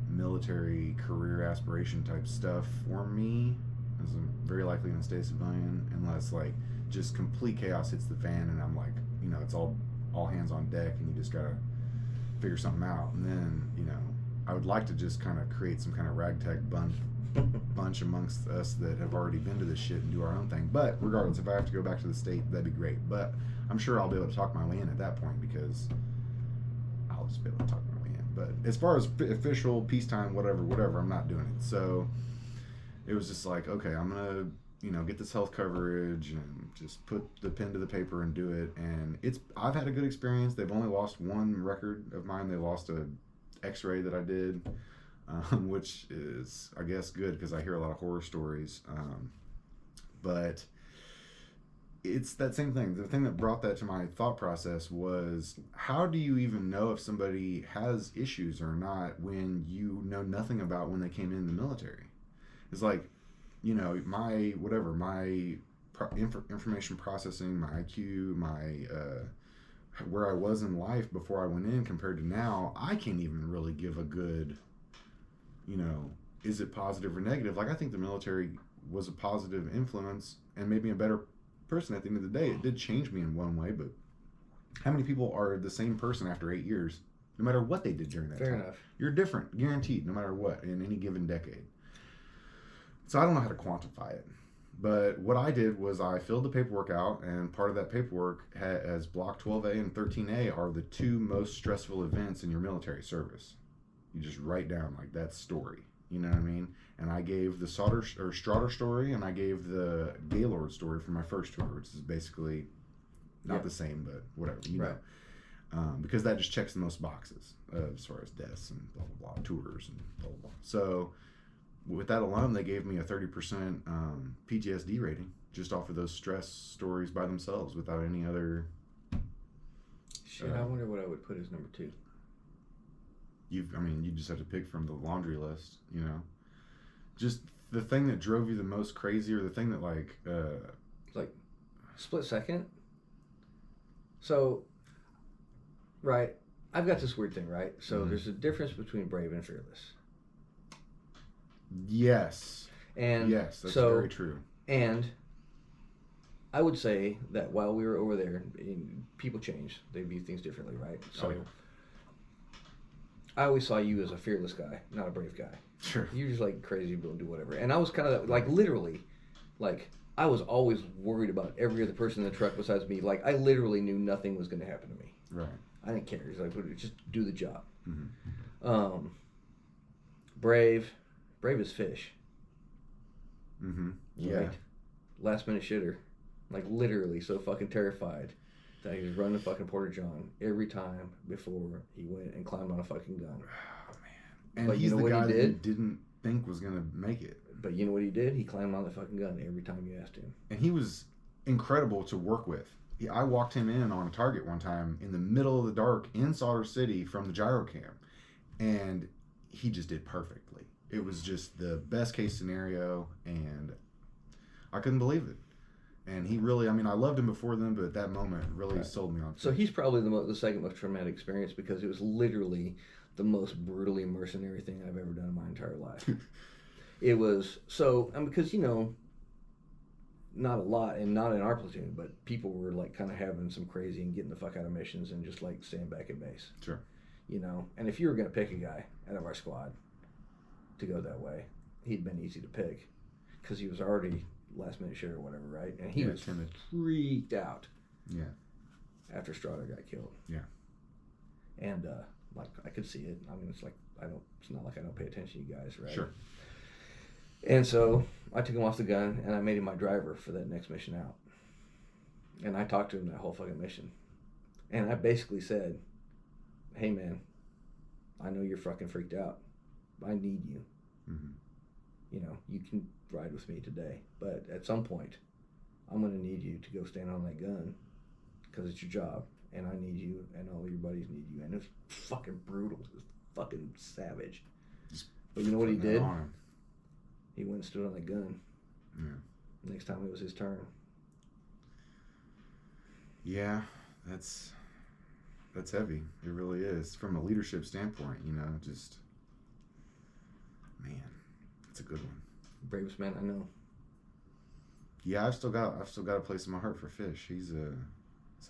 military career aspiration type stuff for me, as I'm very likely going to stay a civilian unless like just complete chaos hits the fan and I'm like, you know, it's all hands on deck and you just gotta figure something out. And then, you know, I would like to just kind of create some kind of ragtag bunch amongst us that have already been to this shit and do our own thing. But regardless, if I have to go back to the state, that'd be great. But I'm sure I'll be able to talk my way in at that point because I'll just be able to talk my way in. But as far as official peacetime, whatever, I'm not doing it. So it was just like, okay, I'm gonna, you know, get this health coverage and just put the pen to the paper and do it. And I've had a good experience. They've only lost one record of mine. They lost a X-ray that I did, which is, I guess, good because I hear a lot of horror stories. But it's that same thing. The thing that brought that to my thought process was, how do you even know if somebody has issues or not when you know nothing about when they came in the military? It's like, you know, my information processing, my IQ, my where I was in life before I went in compared to now, I can't even really give a good, you know, is it positive or negative? Like, I think the military was a positive influence and made me a better person at the end of the day. It did change me in one way, but how many people are the same person after 8 years, no matter what they did during that time? Fair enough. You're different, guaranteed, no matter what, in any given decade. So I don't know how to quantify it. But what I did was I filled the paperwork out, and part of that paperwork as Block 12A and 13A are the two most stressful events in your military service. You just write down, like, that story. You know what I mean? And I gave the Straughter story, and I gave the Gaylord story for my first tour, which is basically not the same, but whatever, you know. Because that just checks the most boxes as far as deaths and blah, blah, blah, tours and blah, blah, blah. So with that alone, they gave me a 30% PTSD rating just off of those stress stories by themselves without any other... Shit, I wonder what I would put as number 2. You just have to pick from the laundry list, you know? Just the thing that drove you the most crazy, or the thing that, like... like, split second? So, right, I've got this weird thing, right? So there's a difference between brave and fearless. Yes. And yes, that's very true. And I would say that while we were over there, people change. They view things differently, right? So I always saw you as a fearless guy, not a brave guy. Sure. You're just like crazy, but do whatever. And I was kind of like, literally, like, I was always worried about every other person in the truck besides me. Like, I literally knew nothing was going to happen to me. Right. I didn't care. He's like, just do the job. Mm-hmm. Brave as fish. Mm-hmm. Yeah. Right? Last minute shitter. Like, literally so fucking terrified that he was running the fucking Porter John every time before he went and climbed on a fucking gun. Oh, man. And but he's you know the what guy he that did? you didn't think was going to make it. But you know what he did? He climbed on the fucking gun every time you asked him. And he was incredible to work with. I walked him in on a target one time in the middle of the dark in Solder City from the gyro cam. And he just did perfectly. It was just the best case scenario, and I couldn't believe it. And he really, I loved him before then, but at that moment, really sold me on fish. So he's probably the second most traumatic experience because it was literally the most brutally mercenary thing I've ever done in my entire life. It was, because, you know, not a lot, and not in our platoon, but people were, like, kind of having some crazy and getting the fuck out of missions and just, like, staying back at base. Sure. You know, and if you were going to pick a guy out of our squad to go that way, he'd been easy to pick because he was already last minute shit or whatever, right? And he was freaked out. Yeah. After Straughter got killed. Yeah. And like, I could see it. It's like it's not like I don't pay attention to you guys, right? Sure. And so I took him off the gun and I made him my driver for that next mission out. And I talked to him that whole fucking mission. And I basically said, hey man, I know you're fucking freaked out. I need you. Mm-hmm. You know, you can ride with me today, but at some point, I'm going to need you to go stand on that gun because it's your job, and I need you, and all your buddies need you. And it was fucking brutal. It was fucking savage. But you know what he did? He went and stood on that gun. Yeah. Next time it was his turn. Yeah, that's That's heavy. It really is. From a leadership standpoint, you know, just, man, it's a good one. Bravest man I know. Yeah, I've still got a place in my heart for Fish. He's a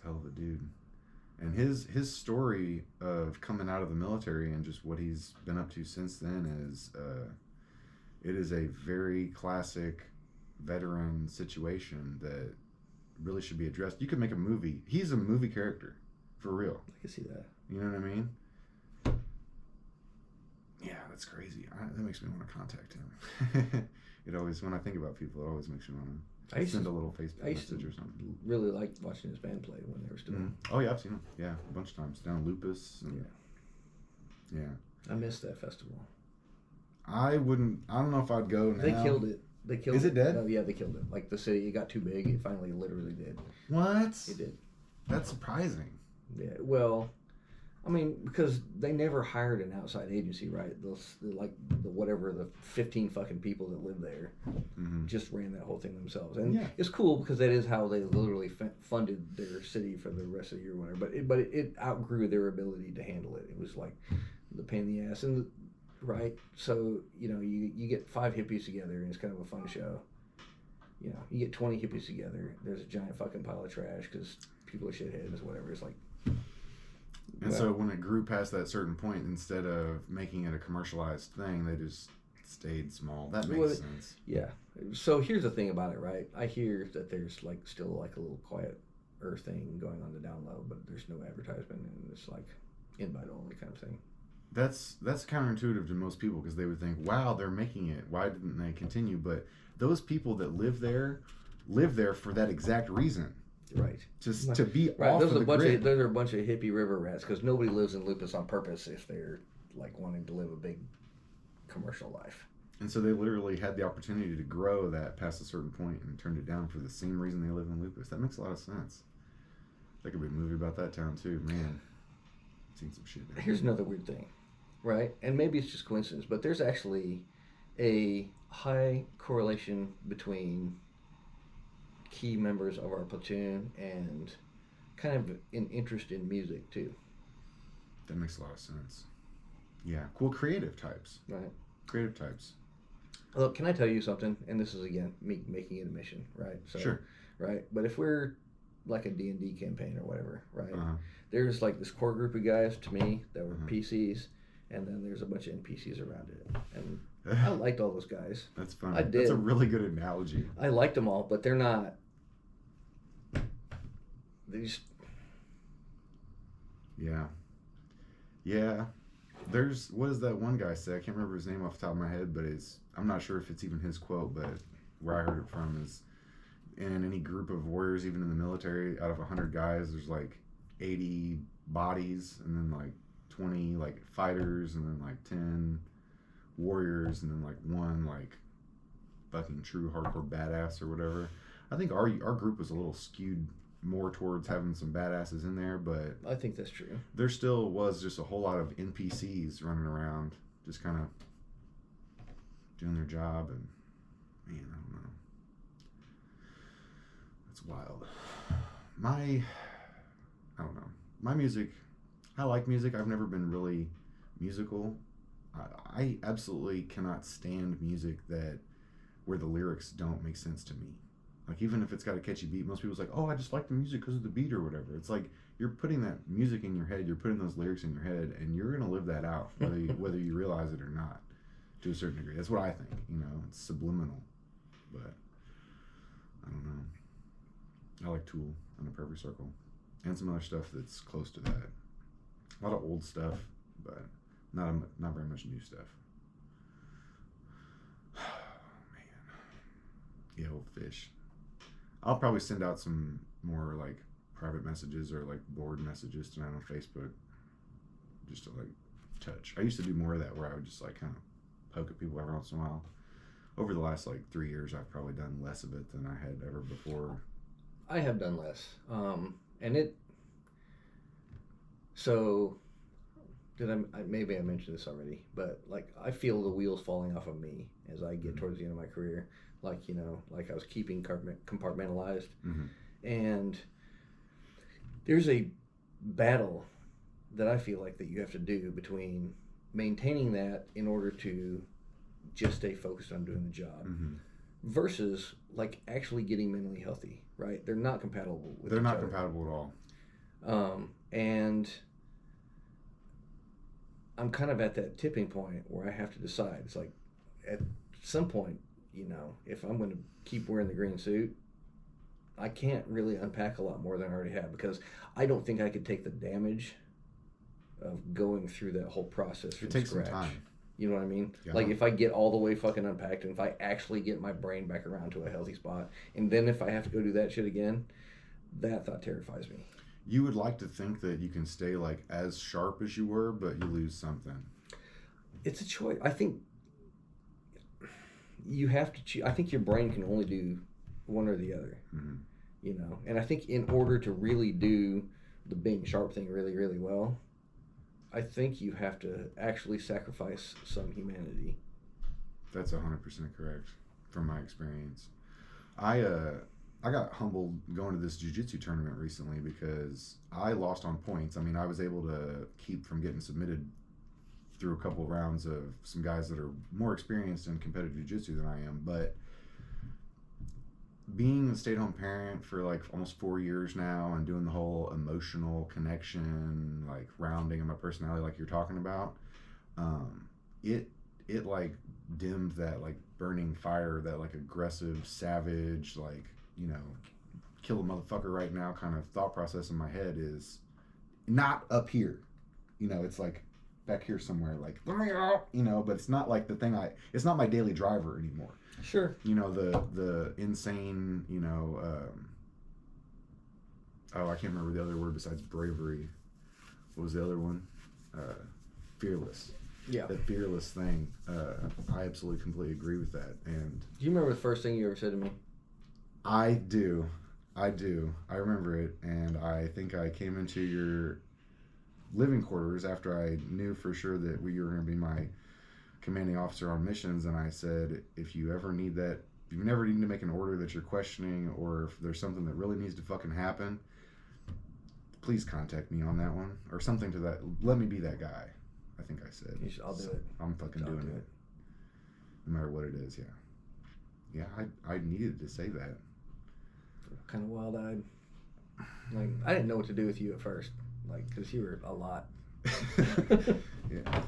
hell of a dude. And his story of coming out of the military and just what he's been up to since then is it is a very classic veteran situation that really should be addressed. You could make a movie. He's a movie character, for real. I can see that. You know what I mean? Yeah, that's crazy. That makes me want to contact him. It always, when I think about people, it always makes me want to send a little Facebook message or something. Really liked watching his band play when they were still. Oh yeah, I've seen him. Yeah, a bunch of times down Lupus. And, yeah. I missed that festival. I don't know if I'd go now. They killed it. Is it dead? No, yeah, they killed it. Like the city, it got too big. It finally, literally did. What? It did. That's surprising. Yeah. Well, I mean, because they never hired an outside agency, right? The 15 fucking people that live there just ran that whole thing themselves. And it's cool because that is how they literally funded their city for the rest of the year or whatever. But it outgrew their ability to handle it. It was like the pain in the ass. And right? So, you know, you get 5 hippies together and it's kind of a fun show. You know, you get 20 hippies together. There's a giant fucking pile of trash because people are shitheads or whatever. It's like... And so when it grew past that certain point, instead of making it a commercialized thing, they just stayed small. That makes sense. Yeah. So here's the thing about it, right? I hear that there's still a little quiet thing going on the down low, but there's no advertisement and it's like invite only kind of thing. That's counterintuitive to most people because they would think, wow, they're making it. Why didn't they continue? But those people that live there for that exact reason. Right. Just to be off of the grid. Those are a bunch of hippie river rats because nobody lives in Lupus on purpose if they're wanting to live a big commercial life. And so they literally had the opportunity to grow that past a certain point and turned it down for the same reason they live in Lupus. That makes a lot of sense. There could be a movie about that town too, man. I've seen some shit. Here's another weird thing, right? And maybe it's just coincidence, but there's actually a high correlation between key members of our platoon and kind of an interest in music too. That makes a lot of sense. Yeah, cool creative types. Right. Creative types. Look, can I tell you something? And this is again me making it a mission, right? So, sure. Right, but if we're like a D&D campaign or whatever, right? There's this core group of guys to me that were PCs, and then there's a bunch of NPCs around it, and I liked all those guys. That's fun. I did. That's a really good analogy. I liked them all, but they're not. Yeah. There's, what does that one guy say? I can't remember his name off the top of my head, but I'm not sure if it's even his quote, but where I heard it from is, in any group of warriors, even in the military, out of 100 guys, there's 80 bodies, and then 20 fighters, and then 10 warriors, and then 1 fucking true hardcore badass or whatever. I think our group was a little skewed more towards having some badasses in there, but I think that's true. There still was just a whole lot of NPCs running around, just kind of doing their job, and man, I don't know. That's wild. I don't know. My music, I like music. I've never been really musical. I absolutely cannot stand music where the lyrics don't make sense to me. Even if it's got a catchy beat, most people's oh, I just like the music because of the beat or whatever. It's you're putting that music in your head, you're putting those lyrics in your head, and you're going to live that out, whether you realize it or not, to a certain degree. That's what I think. It's subliminal. But, I don't know. I like Tool and A Perfect Circle. And some other stuff that's close to that. A lot of old stuff, but not very much new stuff. Yeah, old Fish. I'll probably send out some more private messages or board messages tonight on Facebook, just to touch. I used to do more of that where I would just kind of poke at people every once in a while. Over the last 3 years, I've probably done less of it than I had ever before. I have done less, and it. So, maybe I mentioned this already, but I feel the wheels falling off of me as I get towards the end of my career. I was keeping compartmentalized. And there's a battle that I feel like that you have to do between maintaining that in order to just stay focused on doing the job versus like actually getting mentally healthy, right? They're not compatible with They're each not other. compatible at all. And I'm kind of at that tipping point where I have to decide. It's like at some point, you know, if I'm going to keep wearing the green suit, I can't really unpack a lot more than I already have, because I don't think I could take the damage of going through that whole process from It takes scratch. some time. You know what I mean? Yeah. Like if I get all the way fucking unpacked, and if I actually get my brain back around to a healthy spot, and then if I have to go do that shit again, that thought terrifies me. You would like to think that you can stay like as sharp as you were, but you lose something. It's a choice. I think you have to choose. I think your brain can only do one or the other. Mm-hmm. You know, and I think in order to really do the being sharp thing really, really well, I think you have to actually sacrifice some humanity. That's 100% correct from my experience. I got humbled going to this jiu-jitsu tournament recently because I lost on points. I mean, I was able to keep from getting submitted through a couple of rounds of some guys that are more experienced in competitive jiu-jitsu than I am, but being a stay-at-home parent for like almost 4 years now and doing the whole emotional connection, like rounding of my personality like you're talking about, it like dimmed that like burning fire, that like aggressive, savage, like, you know, kill a motherfucker right now kind of thought process in my head is not up here. You know, it's like back here somewhere, like, let me out, you know, but it's not like the thing it's not my daily driver anymore. Sure. You know, the insane, you know, I can't remember the other word besides bravery. What was the other one? Fearless. Yeah. That fearless thing. I absolutely completely agree with that. And do you remember the first thing you ever said to me? I do. I remember it, and I think I came into your living quarters after I knew for sure that you were going to be my commanding officer on missions, and I said, if you ever need that, if you never need to make an order that you're questioning, or if there's something that really needs to fucking happen, please contact me on that one, or something to that. Let me be that guy, I think I said. I'll do it. I'm fucking doing it. No matter what it is, yeah. Yeah, I needed to say that. Kind of wild-eyed. Like, I didn't know what to do with you at first, like, because you were a lot. Yeah.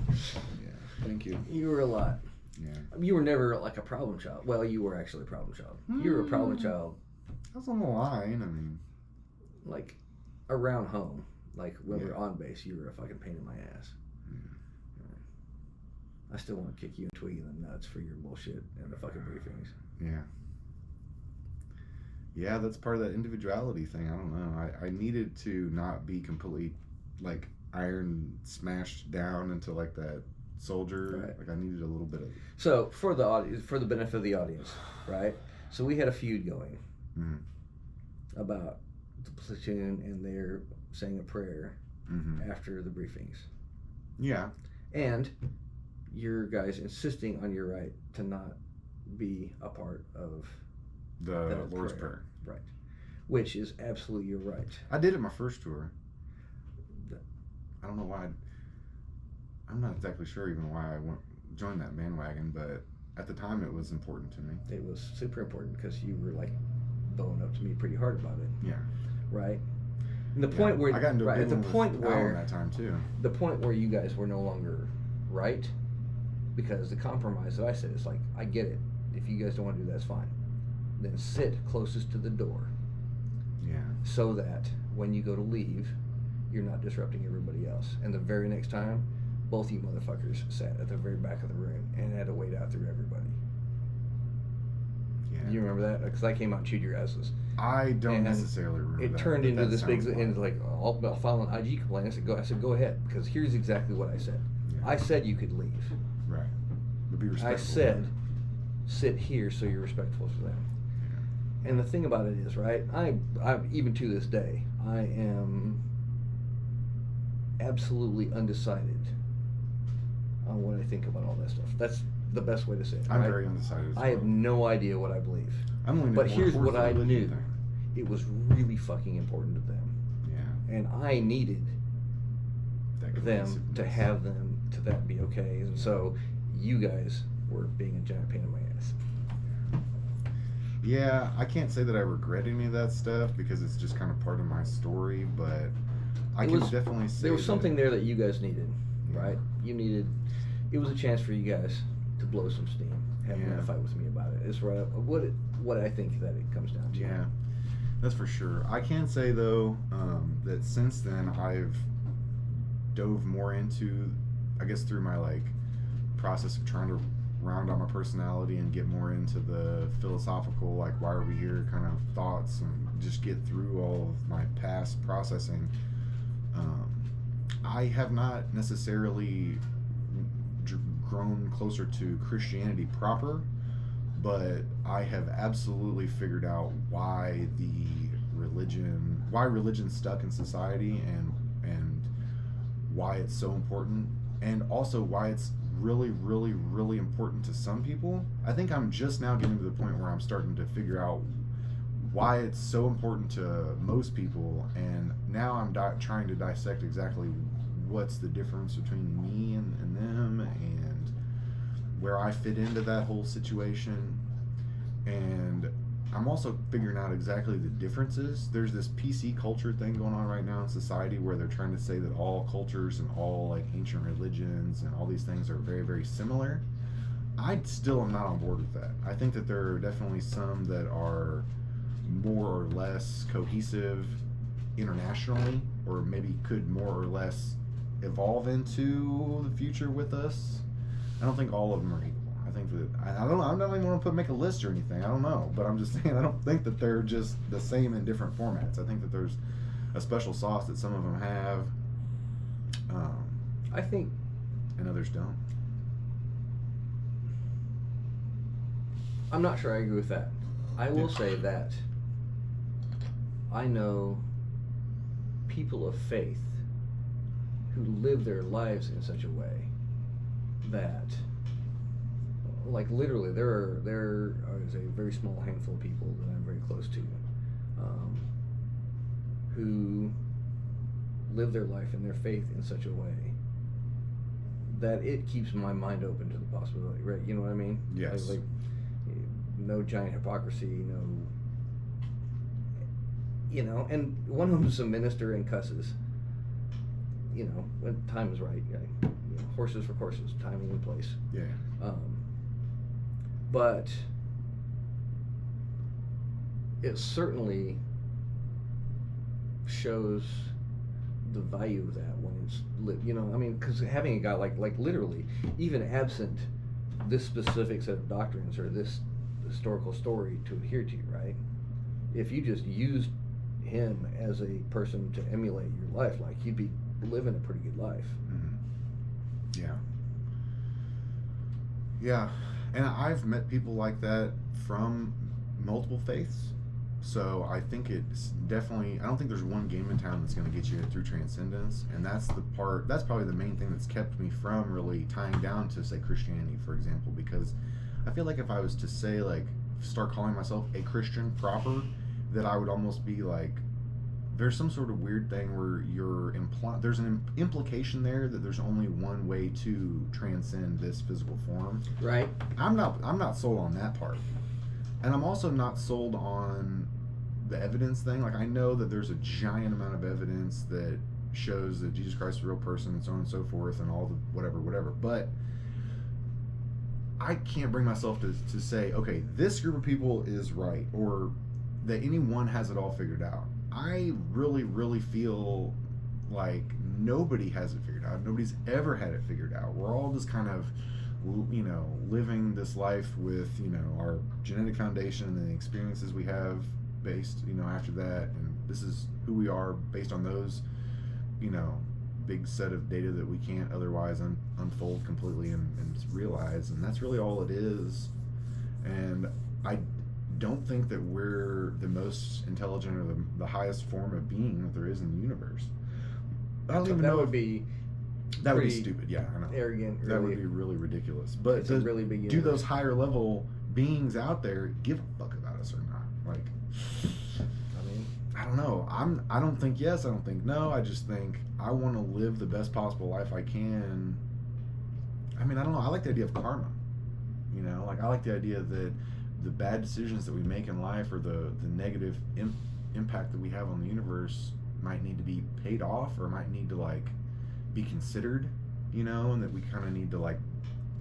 Thank you. You were a lot. Yeah. You were never like a problem child. Well, you were actually a problem child. You were a problem child. That's on the line. I mean, like around home, like when Yeah. we're on base, you were a fucking pain in my ass. I still want to kick you and twig you in the nuts for your bullshit and the fucking briefings. Yeah. Yeah, that's part of that individuality thing. I don't know. I needed to not be completely like iron smashed down into like that soldier. Right. Like I needed a little bit of. So for the audience, for the benefit of the audience, right? So we had a feud going about the platoon and they're saying a prayer after the briefings. Yeah. And your guys insisting on your right to not be a part of The Lord's Prayer. Right. Which is absolutely your right. I did it my first tour. I don't know why. I'm not exactly sure even why I joined that bandwagon, but at the time it was important to me. It was super important because you were like blowing up to me pretty hard about it. Yeah. Right. And the point where I got into a right, big at the one point with where Alan that time too. the point where you guys were no longer right, because the compromise that I said is like, I get it. If you guys don't want to do that, that's fine. Then sit closest to the door. Yeah. So that when you go to leave, you're not disrupting everybody else. And the very next time, both you motherfuckers sat at the very back of the room and had to wait out through everybody. Yeah. Do you remember that? Because I came out and chewed your asses. I don't And necessarily remember it that. turned but into that this big, sounds and like- like, I'll file an IG complaint. I said, go ahead, because here's exactly what I said. Yeah. I said you could leave. Right. But be respectful. I said, sit here so you're respectful to them. And the thing about it is, right, I even to this day, I am absolutely undecided on what I think about all that stuff. That's the best way to say it. I'm right? very undecided as I have well. no idea what I believe. I'm only But one here's fourth what of I the religion knew. thing. It was really fucking important to them. Yeah. And I needed them to have them to that be okay. And so you guys were being a giant pain in my ass. Yeah, I can't say that I regret any of that stuff because it's just kind of part of my story, but I can definitely say there was something there that you guys needed, right? You needed. It was a chance for you guys to blow some steam, having that fight with me about it. It's what I think that it comes down to. Yeah, that's for sure. I can say though that since then I've dove more into, I guess through my like process of trying to round out my personality and get more into the philosophical, like why are we here kind of thoughts, and just get through all of my past processing. I have not necessarily grown closer to Christianity proper, but I have absolutely figured out why religion stuck in society, and why it's so important, and also why it's really, really, really important to some people. I think I'm just now getting to the point where I'm starting to figure out why it's so important to most people, and now I'm trying to dissect exactly what's the difference between me and them, and where I fit into that whole situation. And I'm also figuring out exactly the differences. There's this PC culture thing going on right now in society where they're trying to say that all cultures and all like ancient religions and all these things are very, very similar. I still am not on board with that. I think that there are definitely some that are more or less cohesive internationally, or maybe could more or less evolve into the future with us. I don't think all of them are equal. I think that I don't know. I'm not even going to make a list or anything. I don't know, but I'm just saying I don't think that they're just the same in different formats. I think that there's a special sauce that some of them have. I think, and others don't. I'm not sure I agree with that. I will say that I know people of faith who live their lives in such a way that, like, literally there is a very small handful of people that I'm very close to who live their life and their faith in such a way that it keeps my mind open to the possibility, right? You know what I mean? Yes. Like no giant hypocrisy, no, you know, and one of them is a minister and cusses, you know, when time is right, you know, horses for courses, timing and place. Yeah. But it certainly shows the value of that when it's you know, I mean, because having a guy like literally, even absent this specific set of doctrines or this historical story to adhere to, right? If you just used him as a person to emulate your life, like, you'd be living a pretty good life. Mm-hmm. Yeah, and I've met people like that from multiple faiths. So I think it's definitely, I don't think there's one game in town that's going to get you through transcendence, and that's probably the main thing that's kept me from really tying down to, say, Christianity, for example, because I feel like if I was to say, like, start calling myself a Christian proper, that I would almost be like, there's some sort of weird thing where there's an implication there that there's only one way to transcend this physical form. Right. I'm not sold on that part. And I'm also not sold on the evidence thing. Like, I know that there's a giant amount of evidence that shows that Jesus Christ is a real person and so on and so forth and all the whatever. But I can't bring myself to say, okay, this group of people is right, or that anyone has it all figured out. I really, really feel like nobody has it figured out. Nobody's ever had it figured out. We're all just kind of, you know, living this life with, you know, our genetic foundation and the experiences we have based, you know, after that. And this is who we are based on those, you know, big set of data that we can't otherwise unfold completely and realize. And that's really all it is. And I don't think that we're the most intelligent or the highest form of being that there is in the universe. I don't even know. That would be stupid. Yeah, I know. Arrogant. That would be really ridiculous. But it's a really big universe. Do those higher level beings out there give a fuck about us or not? Like, I mean, I don't know. I don't think yes. I don't think no. I just think I want to live the best possible life I can. I mean, I don't know. I like the idea of karma. You know, like I like the idea that the bad decisions that we make in life or the negative impact that we have on the universe might need to be paid off or might need to like be considered, you know, and that we kind of need to like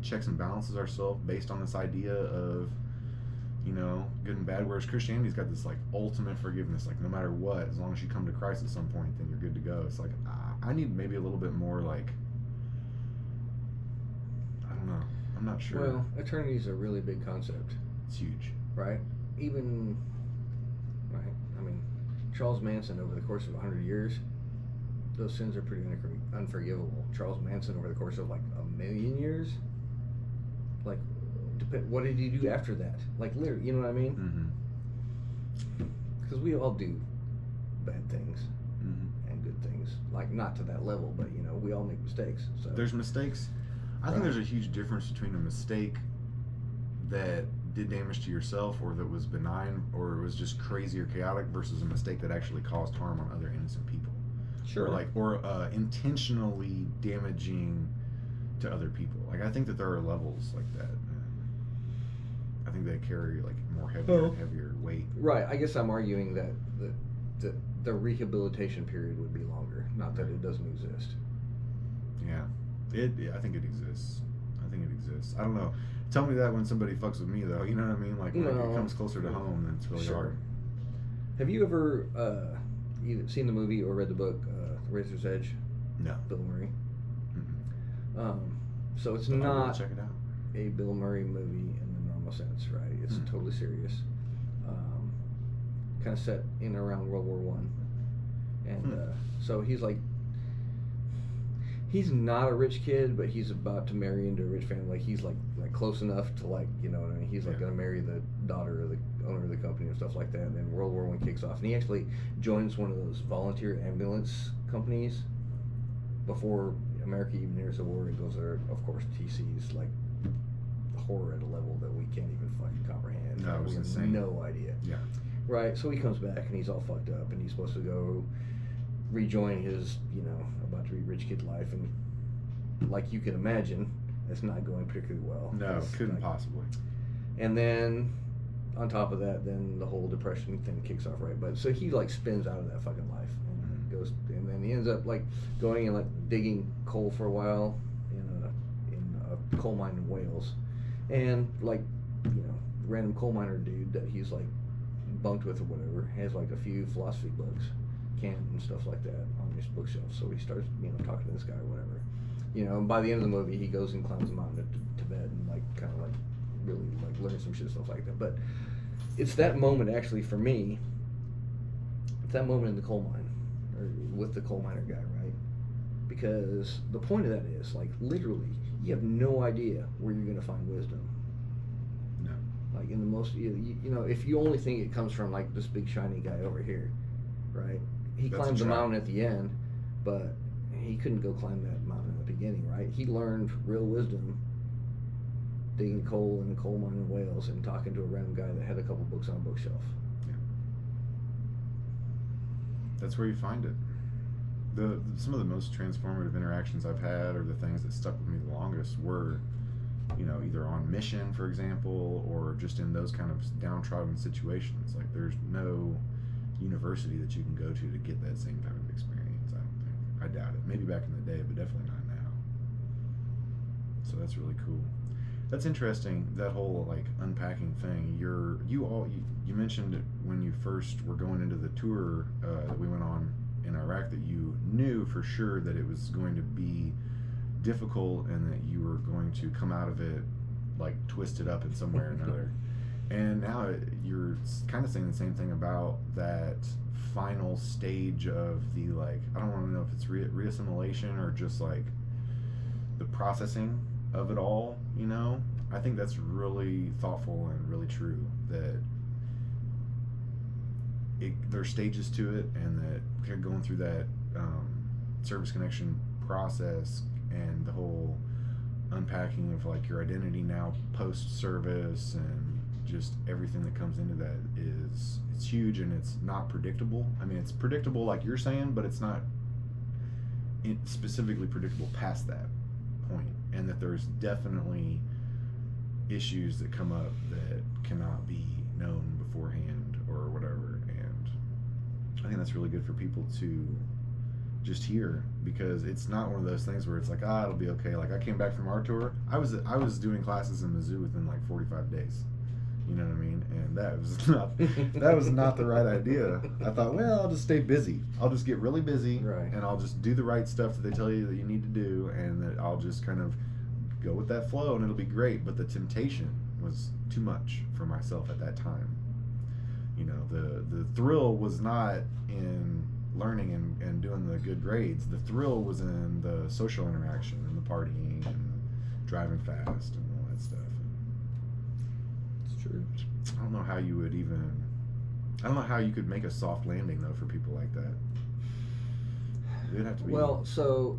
checks and balances ourselves based on this idea of, you know, good and bad. Whereas Christianity's got this like ultimate forgiveness, like no matter what, as long as you come to Christ at some point, then you're good to go. It's like I need maybe a little bit more like, I don't know. I'm not sure. Well, eternity is a really big concept. It's huge, right? Even, right? I mean, Charles Manson over the course of 100 years, those sins are pretty unforgivable. Charles Manson over the course of like 1,000,000 years, like, what did he do after that? Like, literally, you know what I mean? Because we all do bad things and good things. Like, not to that level, but, you know, we all make mistakes. So there's mistakes. I think there's a huge difference between a mistake that did damage to yourself or that was benign or it was just crazy or chaotic versus a mistake that actually caused harm on other innocent people. Sure. Or intentionally damaging to other people. Like, I think that there are levels like that. I think they carry like more heavier weight. Right. I guess I'm arguing that the rehabilitation period would be longer. Not that it doesn't exist. Yeah. I think it exists. I don't know. Tell me that when somebody fucks with me, though. You know what I mean? Like, when it comes closer to home, then it's really hard. Have you ever either seen the movie or read the book, Razor's Edge? No. Bill Murray? Mm-hmm. So it's not check it out. a Bill Murray movie in the normal sense, right? It's totally serious. Kind of set in around World War One. And so he's like, he's not a rich kid, but he's about to marry into a rich family. Like, he's like close enough to, like, you know what I mean? He's like going to marry the daughter of the owner of the company and stuff like that. And then World War One kicks off, and he actually joins one of those volunteer ambulance companies before America even enters the war and goes there. Of course, he sees like horror at a level that we can't even fucking comprehend. No, it was insane. No idea. Yeah. Right. So he comes back and he's all fucked up, and he's supposed to go rejoin his, you know, about to be rich kid life, and like you can imagine, it's not going particularly well. No, couldn't possibly. And then on top of that, then the whole depression thing kicks off, right? But so he like spins out of that fucking life and goes, and then he ends up like going and like digging coal for a while in a coal mine in Wales, and like, you know, random coal miner dude that he's like bunked with or whatever has like a few philosophy books canned and stuff like that on his bookshelf. So he starts, you know, talking to this guy or whatever, you know, and by the end of the movie he goes and climbs a mountain to Tibet and like kind of like really like learn some shit, stuff like that. But it's that moment actually for me, it's that moment in the coal mine or with the coal miner guy, right? Because the point of that is like literally you have no idea where you're going to find wisdom. No. Like in the most, you know, if you only think it comes from like this big shiny guy over here, right? He climbed the mountain at the end, but he couldn't go climb that mountain in the beginning, right? He learned real wisdom digging coal in a coal mine in Wales and talking to a random guy that had a couple books on a bookshelf. Yeah. That's where you find it. Some of the most transformative interactions I've had, or the things that stuck with me the longest, were, you know, either on mission, for example, or just in those kind of downtrodden situations. Like, there's no university that you can go to get that same kind of experience. I don't think. I doubt it. Maybe back in the day, but definitely not now. So that's really cool. That's interesting. That whole like unpacking thing. You mentioned it when you first were going into the tour that we went on in Iraq, that you knew for sure that it was going to be difficult and that you were going to come out of it like twisted up in some way or another. And now you're kind of saying the same thing about that final stage of the, like, I don't want to know if it's reassimilation or just like the processing of it all, you know? I think that's really thoughtful and really true, that there's stages to it, and that going through that service connection process and the whole unpacking of like your identity now post-service, and just everything that comes into that it's huge, and it's not predictable. I mean, it's predictable like you're saying, but it's not specifically predictable past that point, and that there's definitely issues that come up that cannot be known beforehand or whatever. And I think that's really good for people to just hear, because it's not one of those things where it's like, it'll be okay. Like, I came back from our tour, I was doing classes in Mizzou within like 45 days. You know what I mean? And that was not the right idea. I thought, well, I'll just stay busy. I'll just get really busy, right, and I'll just do the right stuff that they tell you that you need to do, and that I'll just kind of go with that flow, and it'll be great. But the temptation was too much for myself at that time. You know, the thrill was not in learning and doing the good grades. The thrill was in the social interaction and the partying and driving fast and all that stuff. True. I don't know how you could make a soft landing though for people like that. It'd have to be. Well, so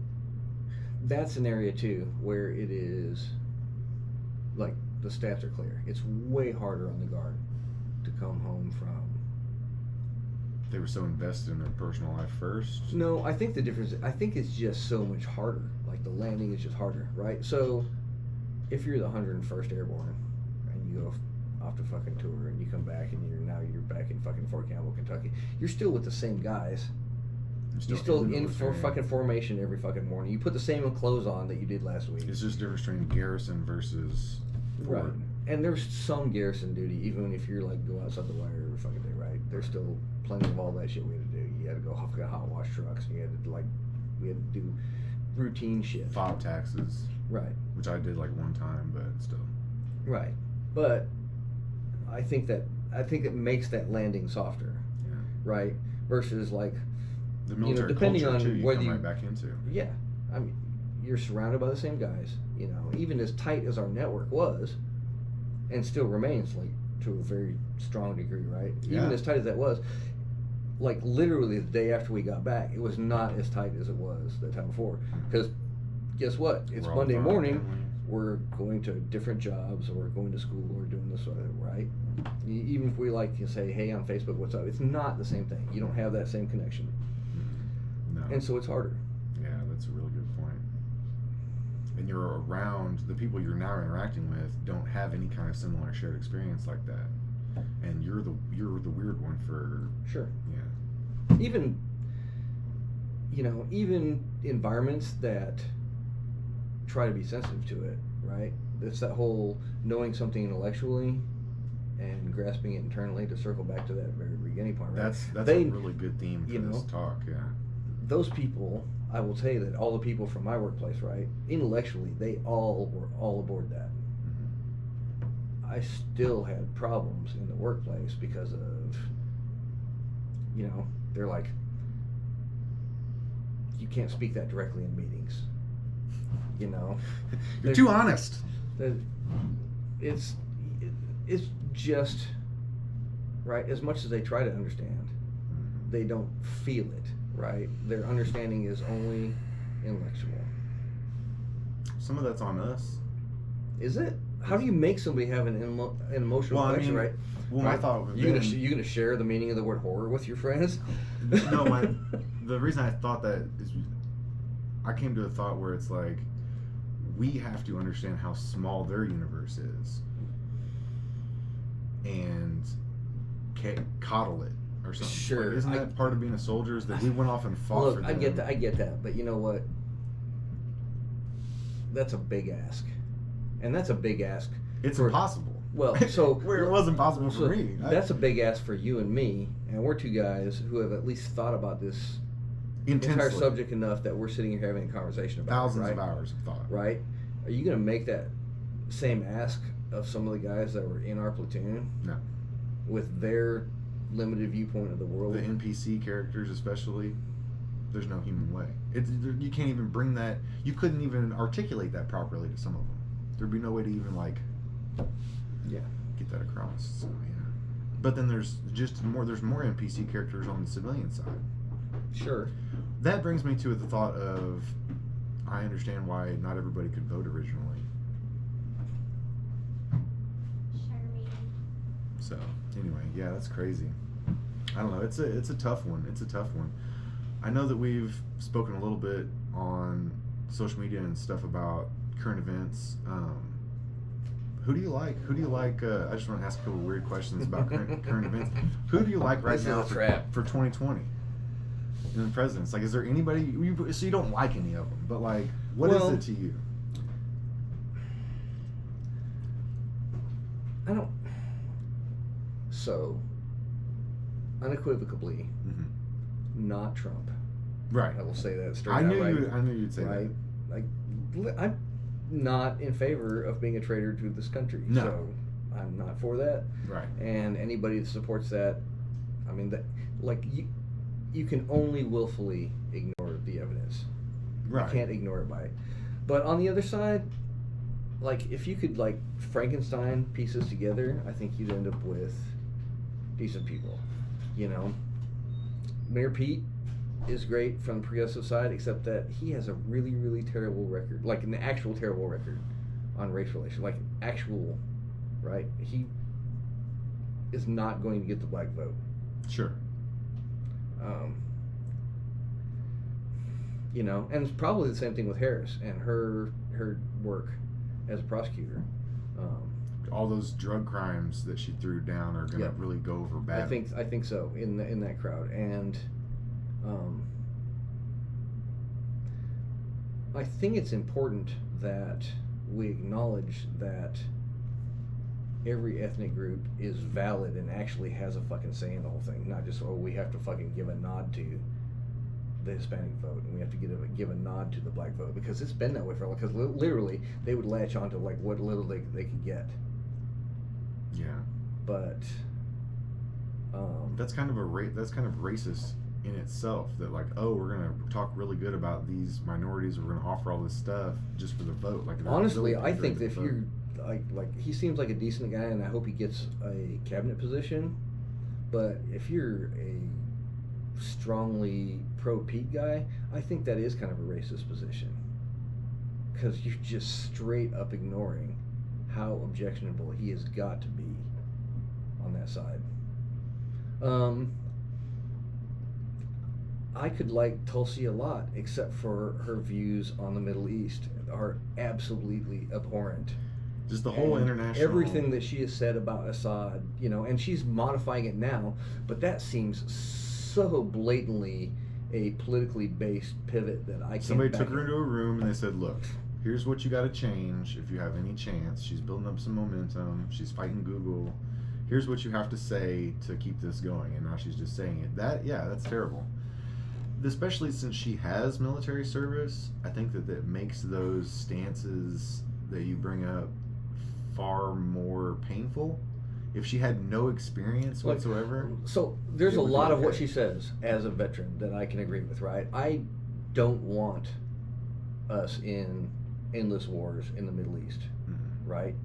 that's an area too where it is like the stats are clear. It's way harder on the guard to come home from. They were so invested in their personal life first. No, I think it's just so much harder. Like the landing is just harder, right? So if you're the 101st Airborne and you go off to fucking tour and you come back and you're back in fucking Fort Campbell, Kentucky, you're still with the same guys. You're still in for fucking formation every fucking morning. You put the same clothes on that you did last week. It's just difference between garrison versus forward. Right. And there's some garrison duty, even if you're like go outside the wire every fucking day, right? There's still plenty of all that shit we had to do. You had to go hot wash trucks, and we had to do routine shit. Fob taxes. Right. Which I did like one time, but still. Right. But I think it makes that landing softer. Yeah. Right? Versus like the military depending culture on too, you whether come right back into. Yeah. I mean, you're surrounded by the same guys, you know, even as tight as our network was, and still remains, like, to a very strong degree, right? Yeah. Even as tight as that was, like, literally the day after we got back, it was not as tight as it was the time before. Because guess what? It's Monday morning, we're going to different jobs, or we're going to school, or doing this, right? Even if we like to say, hey, on Facebook, what's up? It's not the same thing. You don't have that same connection. No. And so it's harder. Yeah, that's a really good point. And you're around, the people you're now interacting with don't have any kind of similar shared experience like that. And you're the weird one for... Sure. Yeah. Even environments that try to be sensitive to it, right? It's that whole knowing something intellectually and grasping it internally, to circle back to that very beginning point, right? That's a really good theme for this talk, yeah. Those people, I will tell you that all the people from my workplace, right, intellectually, they all were all aboard that. Mm-hmm. I still had problems in the workplace because of, they're like, you can't speak that directly in meetings. You're too honest. It's just, right, as much as they try to understand, they don't feel it, right? Their understanding is only intellectual. Some of that's on us. Is it? How do you make somebody have an emotional connection, right? Well, my thought was... You gonna share the meaning of the word horror with your friends? No, the reason I thought that is I came to a thought where it's like, we have to understand how small their universe is and coddle it or something. Sure. Like, isn't that part of being a soldier, is that we went off and fought for them? I get that, but you know what? That's a big ask. And that's a big ask. It's impossible. Well, so... Where it was impossible for me. That's a big ask for you and me, and we're two guys who have at least thought about this entire subject enough that we're sitting here having a conversation about Thousands of hours of thought. Right? Are you going to make that same ask of some of the guys that were in our platoon? No. With their limited viewpoint of the world? The NPC characters especially, there's no human way. You can't even bring that, you couldn't even articulate that properly to some of them. There'd be no way to even get that across. So, yeah. But then there's more NPC characters on the civilian side. Sure. That brings me to the thought of, I understand why not everybody could vote originally. So anyway, yeah, that's crazy. I don't know. It's a tough one. It's a tough one. I know that we've spoken a little bit on social media and stuff about current events. Who do you like? I just want to ask a couple weird questions about current events. Who do you like right now for 2020? In the presidents, like, is there anybody? So you don't like any of them, but like, what is it to you? I don't. So, unequivocally, not Trump. Right. I will say that straight I out. knew you'd say right? that. Like, I'm not in favor of being a traitor to this country. No. So, I'm not for that. Right. And anybody that supports that, I mean, that, like, you can only willfully ignore the evidence. Right. You can't ignore it but on the other side, like, if you could, like, Frankenstein pieces together, I think you'd end up with decent people. You know, Mayor Pete is great from the progressive side, except that he has a really, really terrible record, like an actual terrible record on race relations, like actual, right? He is not going to get the black vote. Sure. You know, and it's probably the same thing with Harris and her work as a prosecutor. All those drug crimes that she threw down are going to really go over bad. I think so in that crowd, and I think it's important that we acknowledge that every ethnic group is valid and actually has a fucking say in the whole thing, not just we have to fucking give a nod to the Hispanic vote and we have to give a nod to the black vote, because it's been that way for a while. Because literally they would latch on to like what little they could get. Yeah. But that's kind of racist in itself. That like, oh, we're gonna talk really good about these minorities. We're gonna offer all this stuff just for the vote. Like, honestly, I think that if you're like he seems like a decent guy, and I hope he gets a cabinet position. But if you're a strongly pro-Pete guy, I think that is kind of a racist position, because you're just straight up ignoring how objectionable he has got to be on that side. I could like Tulsi a lot, except for her views on the Middle East are absolutely abhorrent. Just the whole international... Everything that she has said about Assad, you know, and she's modifying it now, but that seems so blatantly a politically based pivot that I can't... Somebody took her into a room and they said, look, here's what you got to change if you have any chance. She's building up some momentum. She's fighting Google. Here's what you have to say to keep this going. And now she's just saying it. That's terrible. Especially since she has military service, I think that makes those stances that you bring up far more painful. If she had no experience whatsoever. So there's a lot of what she says as a veteran that I can agree with, right? I don't want us in endless wars in the Middle East, right?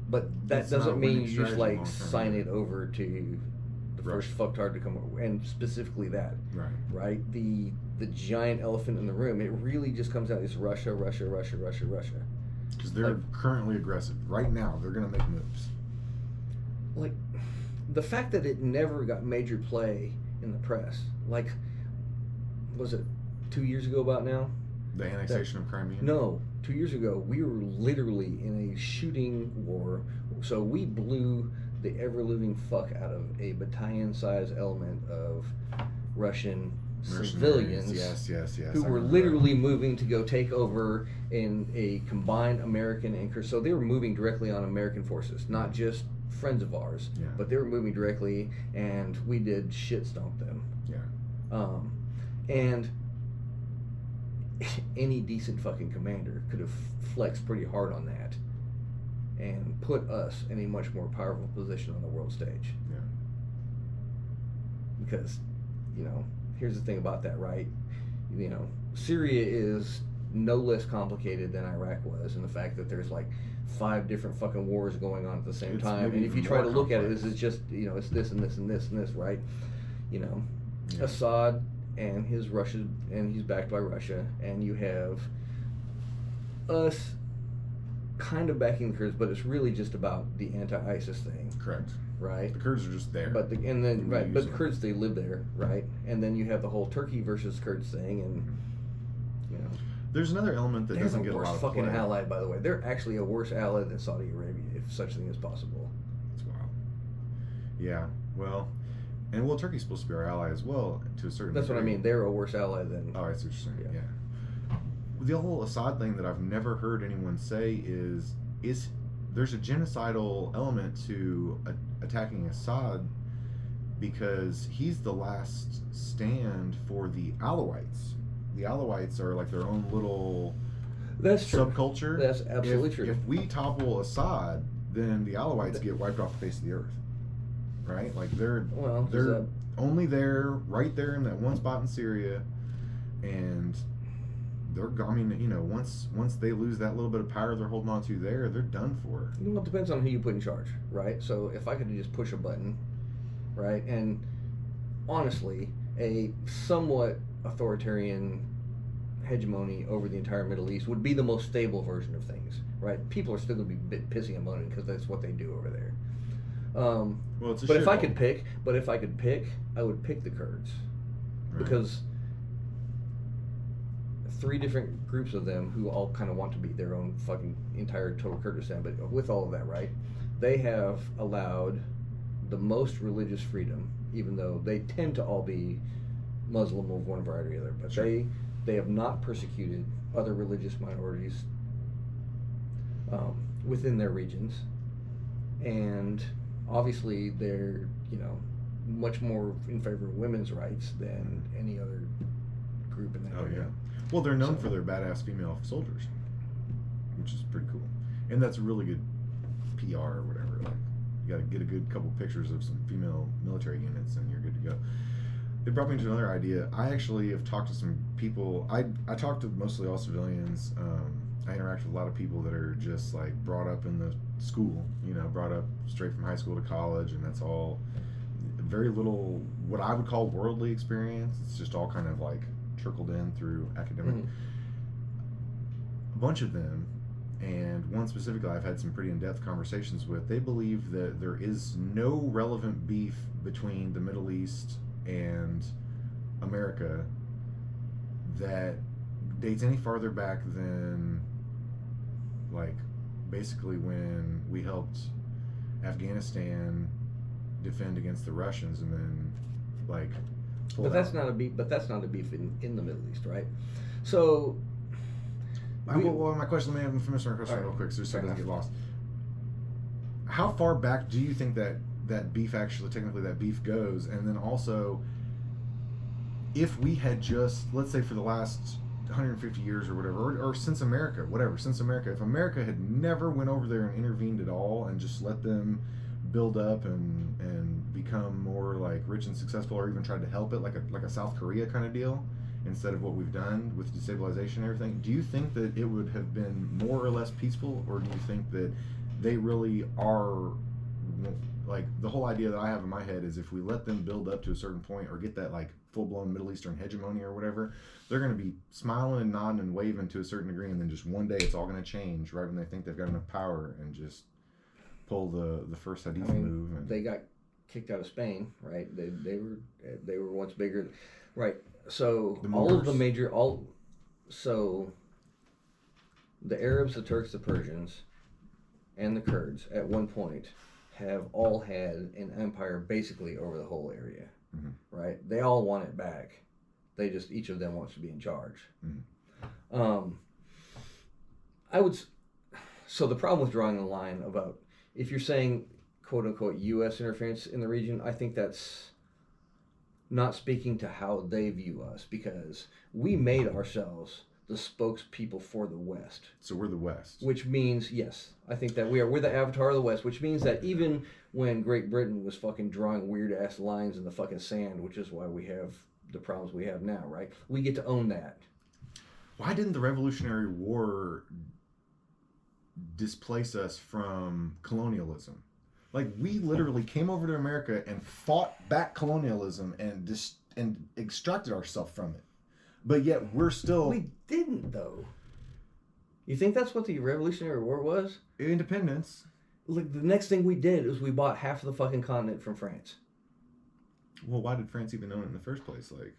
But that doesn't mean you just like sign it over to the first fucktard to come over, and specifically that, right? The giant elephant in the room. It really just comes out as Russia. Because they're currently aggressive right now. They're gonna make moves. Like, the fact that it never got major play in the press, like, was it 2 years ago about now? The annexation of Crimea? No, 2 years ago, we were literally in a shooting war. So we blew the ever-living fuck out of a battalion-sized element of Russian civilians who were literally moving to go take over in a combined American and so they were moving directly on American forces, not just friends of ours, but they were moving directly, and we did shit stomp them. And any decent fucking commander could have flexed pretty hard on that and put us in a much more powerful position on the world stage. Because, you know, here's the thing about that, right? You know, Syria is no less complicated than Iraq was, in the fact that there's like 5 different fucking wars going on at the same time. And if you try to look at it, this is just, you know, it's this and this and this and this, right? You know, Assad and his Russia, and he's backed by Russia, and you have us kind of backing the Kurds, but it's really just about the anti-ISIS thing. Correct. Right. The Kurds are just there. But the Kurds, they live there, right? And then you have the whole Turkey versus Kurds thing, and you know. There's another element that doesn't get a lot of play. They're the worst fucking ally, by the way. They're actually a worse ally than Saudi Arabia, if such thing is possible. That's wild. Yeah. Well, Turkey's supposed to be our ally as well, to a certain That's degree. what I mean. They're a worse ally than... Oh, I see what you're saying. Yeah. The whole Assad thing that I've never heard anyone say is there's a genocidal element to attacking Assad because he's the last stand for the Alawites. The Alawites are like their own little subculture. That's absolutely true. If we topple Assad, then the Alawites get wiped off the face of the earth. Right? Like they're only there, right there in that one spot in Syria, and once they lose that little bit of power they're holding on to there, they're done for. Well, it depends on who you put in charge, right? So if I could just push a button, right, and honestly, a somewhat authoritarian hegemony over the entire Middle East would be the most stable version of things, right? People are still going to be pissing and moaning because that's what they do over there. But if I could pick, I would pick the Kurds, right? Because 3 different groups of them who all kind of want to be their own fucking entire total Kurdistan, but with all of that, right? They have allowed the most religious freedom, even though they tend to all be Muslim of one variety or other, but sure. They have not persecuted other religious minorities within their regions, and obviously they're much more in favor of women's rights than any other group in that area. Yeah. Well, they're known for their badass female soldiers, which is pretty cool, and that's really good PR or whatever. Like, you got to get a good couple pictures of some female military units, and you're good to go. It brought me to another idea. I actually have talked to some people. I talked to mostly all civilians. I interact with a lot of people that are just like brought up in the school, brought up straight from high school to college, and that's all very little what I would call worldly experience. It's just all kind of like trickled in through academic. Mm-hmm. A bunch of them, and one specifically I've had some pretty in-depth conversations with, they believe that there is no relevant beef between the Middle East and America that dates any farther back than like basically when we helped Afghanistan defend against the Russians, and then like that's not a beef in the Middle East, right? So my question, let me finish my question real quick so it doesn't get lost. How far back do you think that beef goes? And then also, if we had just, let's say for the last 150 years or whatever, or since America, if America had never went over there and intervened at all and just let them build up and become more like rich and successful, or even tried to help it like a South Korea kind of deal, instead of what we've done with destabilization and everything, do you think that it would have been more or less peaceful, or do you think that they really are, like, the whole idea that I have in my head is if we let them build up to a certain point or get that like full-blown Middle Eastern hegemony or whatever, they're going to be smiling and nodding and waving to a certain degree, and then just one day it's all going to change right when they think they've got enough power and just pull the first Hadith move. And they got kicked out of Spain, right? They were once bigger, right? So so the Arabs, the Turks, the Persians, and the Kurds at one point have all had an empire basically over the whole area, mm-hmm. right? They all want it back. They just, each of them wants to be in charge. Mm-hmm. So the problem with drawing a line about, if you're saying quote unquote U.S. interference in the region, I think that's not speaking to how they view us, because we made ourselves the spokespeople for the West. So we're the West. Which means, yes, I think that we're the avatar of the West, which means that even when Great Britain was fucking drawing weird-ass lines in the fucking sand, which is why we have the problems we have now, right? We get to own that. Why didn't the Revolutionary War displace us from colonialism? Like, we literally came over to America and fought back colonialism and extracted ourselves from it. But yet we're still... We didn't, though. You think that's what the Revolutionary War was? Independence. Like, the next thing we did is we bought half of the fucking continent from France. Well, why did France even own it in the first place? Like,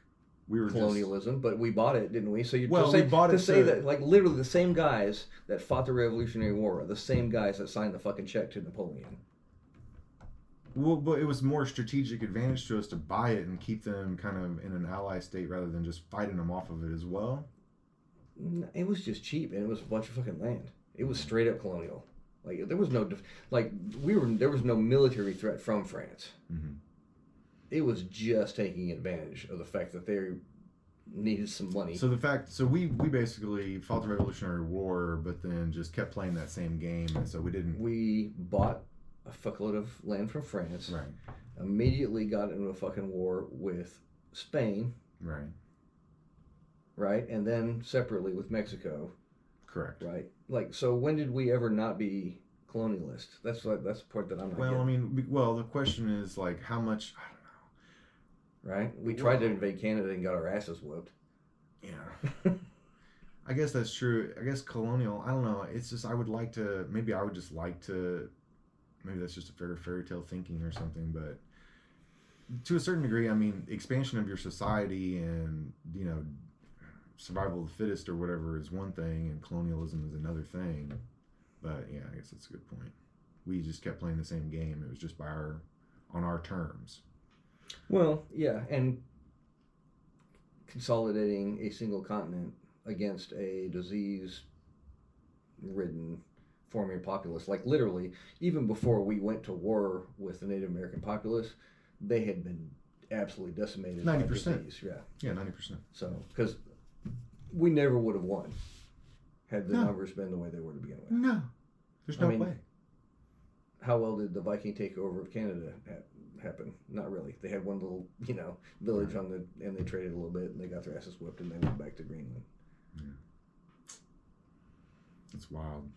we were colonialism, but we bought it, didn't we? So you we bought it to say that, like, literally the same guys that fought the Revolutionary War are the same guys that signed the fucking check to Napoleon. Well, but it was more strategic advantage to us to buy it and keep them kind of in an ally state rather than just fighting them off of it as well. It was just cheap, and it was a bunch of fucking land. It was straight up colonial. Like, there was no there was no military threat from France. Mm-hmm. It was just taking advantage of the fact that they needed some money. So we basically fought the Revolutionary War, but then just kept playing that same game, and so we didn't. We bought a fuckload of land from France. Right. Immediately got into a fucking war with Spain. Right. Right, and then separately with Mexico. Correct. Right. Like, so when did we ever not be colonialist? That's the part that I'm not getting. The question is, like, how much. I don't know. Right? We tried to invade Canada and got our asses whooped. Yeah. I guess that's true. I guess colonial, I don't know. It's just, maybe that's just a fairy tale thinking or something, but to a certain degree, I mean, expansion of your society and, survival of the fittest or whatever is one thing, and colonialism is another thing. But yeah, I guess that's a good point. We just kept playing the same game. It was just on our terms. Well, yeah, and consolidating a single continent against a disease-ridden forming populace. Like, literally, even before we went to war with the Native American populace, they had been absolutely decimated 90%. by disease. Yeah, 90%. So, because we never would have won had the numbers been the way they were to begin with. No. There's no way. How well did the Viking takeover of Canada happen? Not really. They had one little, village and they traded a little bit, and they got their asses whipped, and they went back to Greenland. Yeah. It's wild.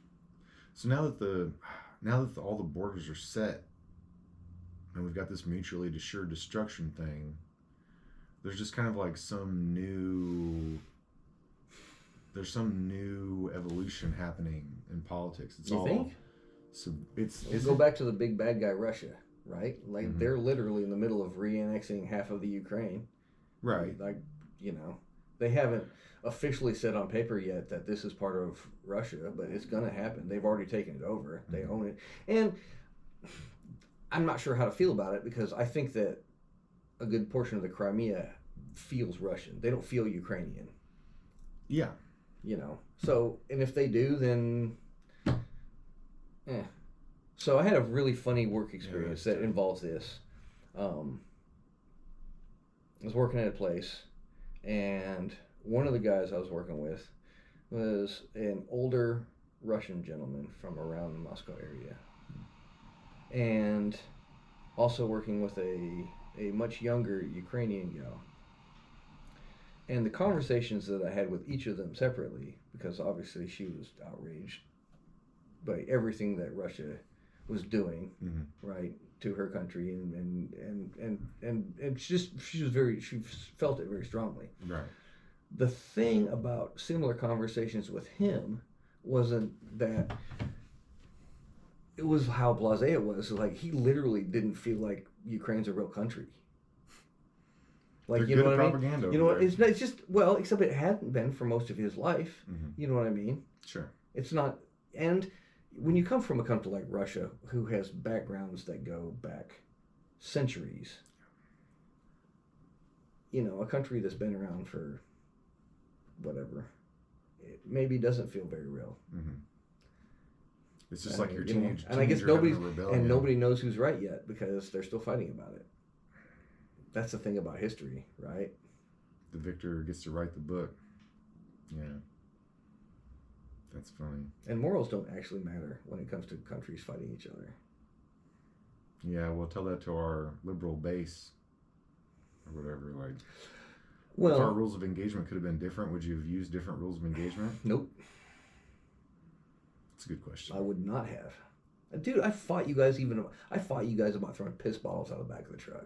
So now that all the borders are set, and we've got this mutually assured destruction thing, there's just kind of like some new evolution happening in politics. You think? So go back to the big bad guy Russia, right? Like, they're literally in the middle of re-annexing half of the Ukraine. Right. Like, they haven't officially said on paper yet that this is part of Russia, but it's going to happen. They've already taken it over. They own it. And I'm not sure how to feel about it, because I think that a good portion of the Crimea feels Russian. They don't feel Ukrainian. Yeah. So, and if they do, then So I had a really funny work experience that involves this. I was working at a place, and one of the guys I was working with was an older Russian gentleman from around the Moscow area, and also working with a much younger Ukrainian gal. And the conversations that I had with each of them separately, because obviously she was outraged by everything that Russia was doing, right, to her country, and she felt it very strongly. Right. The thing about similar conversations with him wasn't that it was how blasé it was. Like, he literally didn't feel like Ukraine's a real country. Like, you know what I mean? Propaganda. It's just, well, except it hadn't been for most of his life. You know what I mean? Sure. It's not, and when you come from a country like Russia, who has backgrounds that go back centuries, a country that's been around for whatever, it maybe doesn't feel very real. It's just like your teenage. And I guess nobody knows who's right yet, because they're still fighting about it. That's the thing about history, right? The victor gets to write the book. Yeah. That's funny. And morals don't actually matter when it comes to countries fighting each other. Yeah, we'll tell that to our liberal base or whatever. Like, well, if our rules of engagement could have been different, would you have used different rules of engagement? Nope. That's a good question. I would not have. Dude, I fought you guys about throwing piss bottles out of the back of the truck.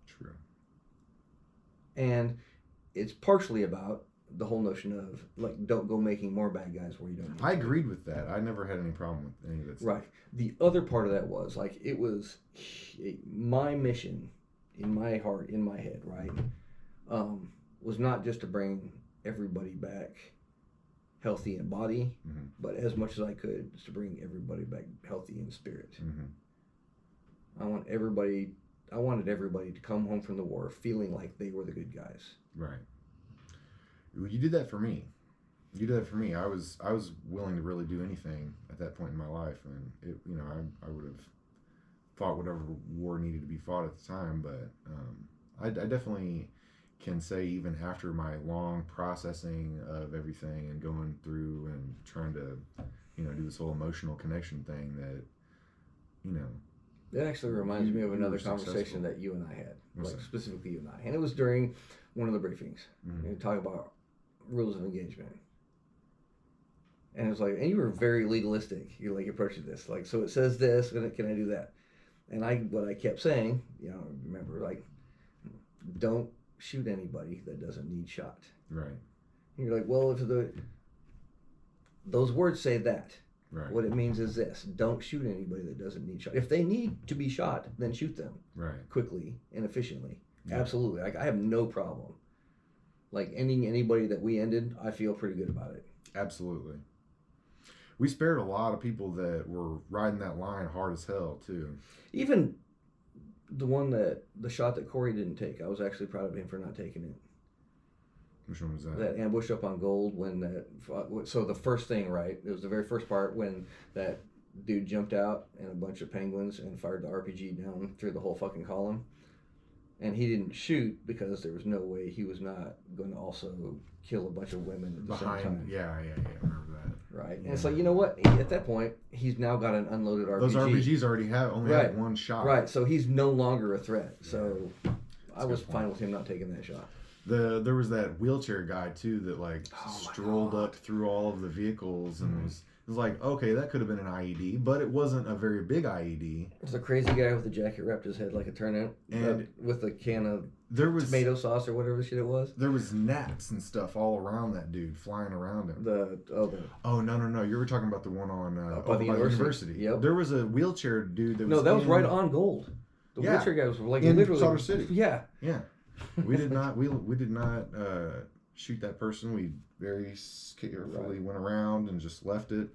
True. And it's partially about the whole notion of like don't go making more bad guys where you don't need I to. agreed with that. I never had any problem with any of that stuff. Right. The other part of that was like it was my mission in my heart, in my head, right, was not just to bring everybody back healthy in body, Mm-hmm. but as much as I could, to bring everybody back healthy in spirit. Mm-hmm. I wanted everybody to come home from the war feeling like they were the good guys. Right. Well, you did that for me. You did that for me. I was willing to really do anything at that point in my life, and it, you know, I would have fought whatever war needed to be fought at the time. But I definitely can say, even after my long processing of everything and going through and trying to, you know, do this whole emotional connection thing, that, you know, It actually reminds me of you another were conversation successful. that you and I had, What's like that? specifically you and I, and it was during one of the briefings. Mhm. We talk about rules of engagement, and it's like, and you were very legalistic. You like approaching this, like, so it says this, can I do that? And what I kept saying, you know, remember, like, don't shoot anybody that doesn't need shot. Right. And you're like, well, if those words say that. Right. What it means is this: don't shoot anybody that doesn't need shot. If they need to be shot, then shoot them Right. quickly and efficiently. Yeah. Absolutely. Like, I have no problem. Like, ending anybody that we ended, I feel pretty good about it. Absolutely. We spared a lot of people that were riding that line hard as hell too. Even the shot that Corey didn't take, I was actually proud of him for not taking it. Which one was that? That ambush up on Gold so the first thing, right? It was the very first part when that dude jumped out and a bunch of penguins and fired the RPG down through the whole fucking column. And he didn't shoot because there was no way he was not going to also kill a bunch of women at the same time. Yeah, I remember that. Right. And Yeah. it's like, you know what? At that point, he's now got an unloaded RPG. Those RPGs already only Right. have one shot. Right. So he's no longer a threat. So I a was good fine point. with him not taking that shot. There was that wheelchair guy too that like Oh my strolled God. up through all of the vehicles and Mhm. it was like, okay, that could have been an IED, but it wasn't a very big IED. There's a crazy guy with a jacket wrapped his head like a turnip, And with a can of There was tomato sauce or whatever shit it was. there was gnats and stuff all around that dude, flying around him. The Oh no! You were talking about the one on Up by over the by the university. university. Yep. There was a wheelchair dude that was that was in- right on Gold. The Yeah. wheelchair guy was like In literally Salt Lake City. Yeah. Yeah, we did not shoot that person. We very carefully went around and just left it.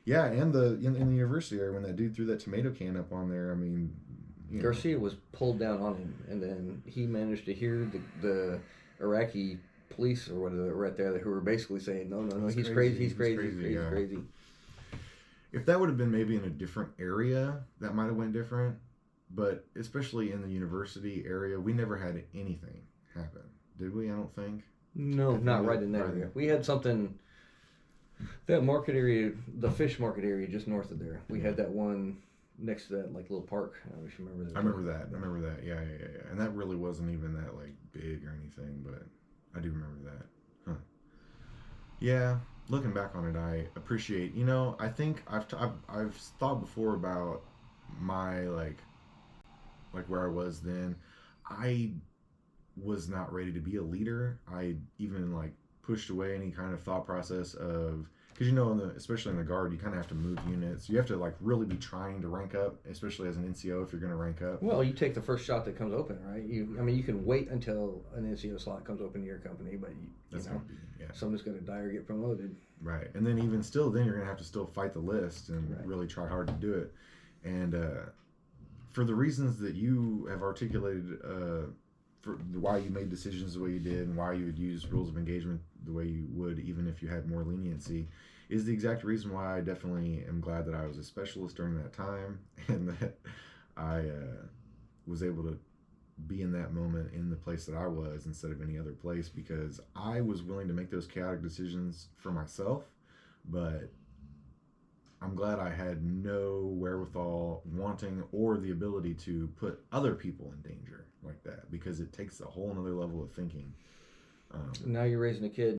Yeah, and in the university area when that dude threw that tomato can up on there, I mean, you know, Garcia was pulled down on him, and then he managed to hear the Iraqi police or whatever right there who were basically saying, no, he's crazy. He's crazy. If that would have been maybe in a different area, that might have went different. But especially in the university area, we never had anything happen, did we? I don't think. No, not right in that Right. area. We had something. That market area, the fish market area, just north of there. We had that one next to that like little park. I don't know if you remember that. I remember that. Yeah. And that really wasn't even that like big or anything, but I do remember that. Huh. Yeah. Looking back on it, I appreciate. You know, I think I've thought before about my like where I was then. I was not ready to be a leader. I even like pushed away any kind of thought process of, because you know, especially in the Guard, you kind of have to move units. You have to like really be trying to rank up, especially as an NCO if you're going to rank up. Well, you take the first shot that comes open, right? You can wait until an NCO slot comes open in your company, but someone's going to die or get promoted. Right, and then even still, then you're going to have to still fight the list and really try hard to do it. And for the reasons that you have articulated, for why you made decisions the way you did and why you would use rules of engagement the way you would, even if you had more leniency, is the exact reason why I definitely am glad that I was a specialist during that time and that I was able to be in that moment in the place that I was instead of any other place, because I was willing to make those chaotic decisions for myself, but I'm glad I had no wherewithal, wanting, or the ability to put other people in danger like that, because it takes a whole nother level of thinking. Now you're raising a kid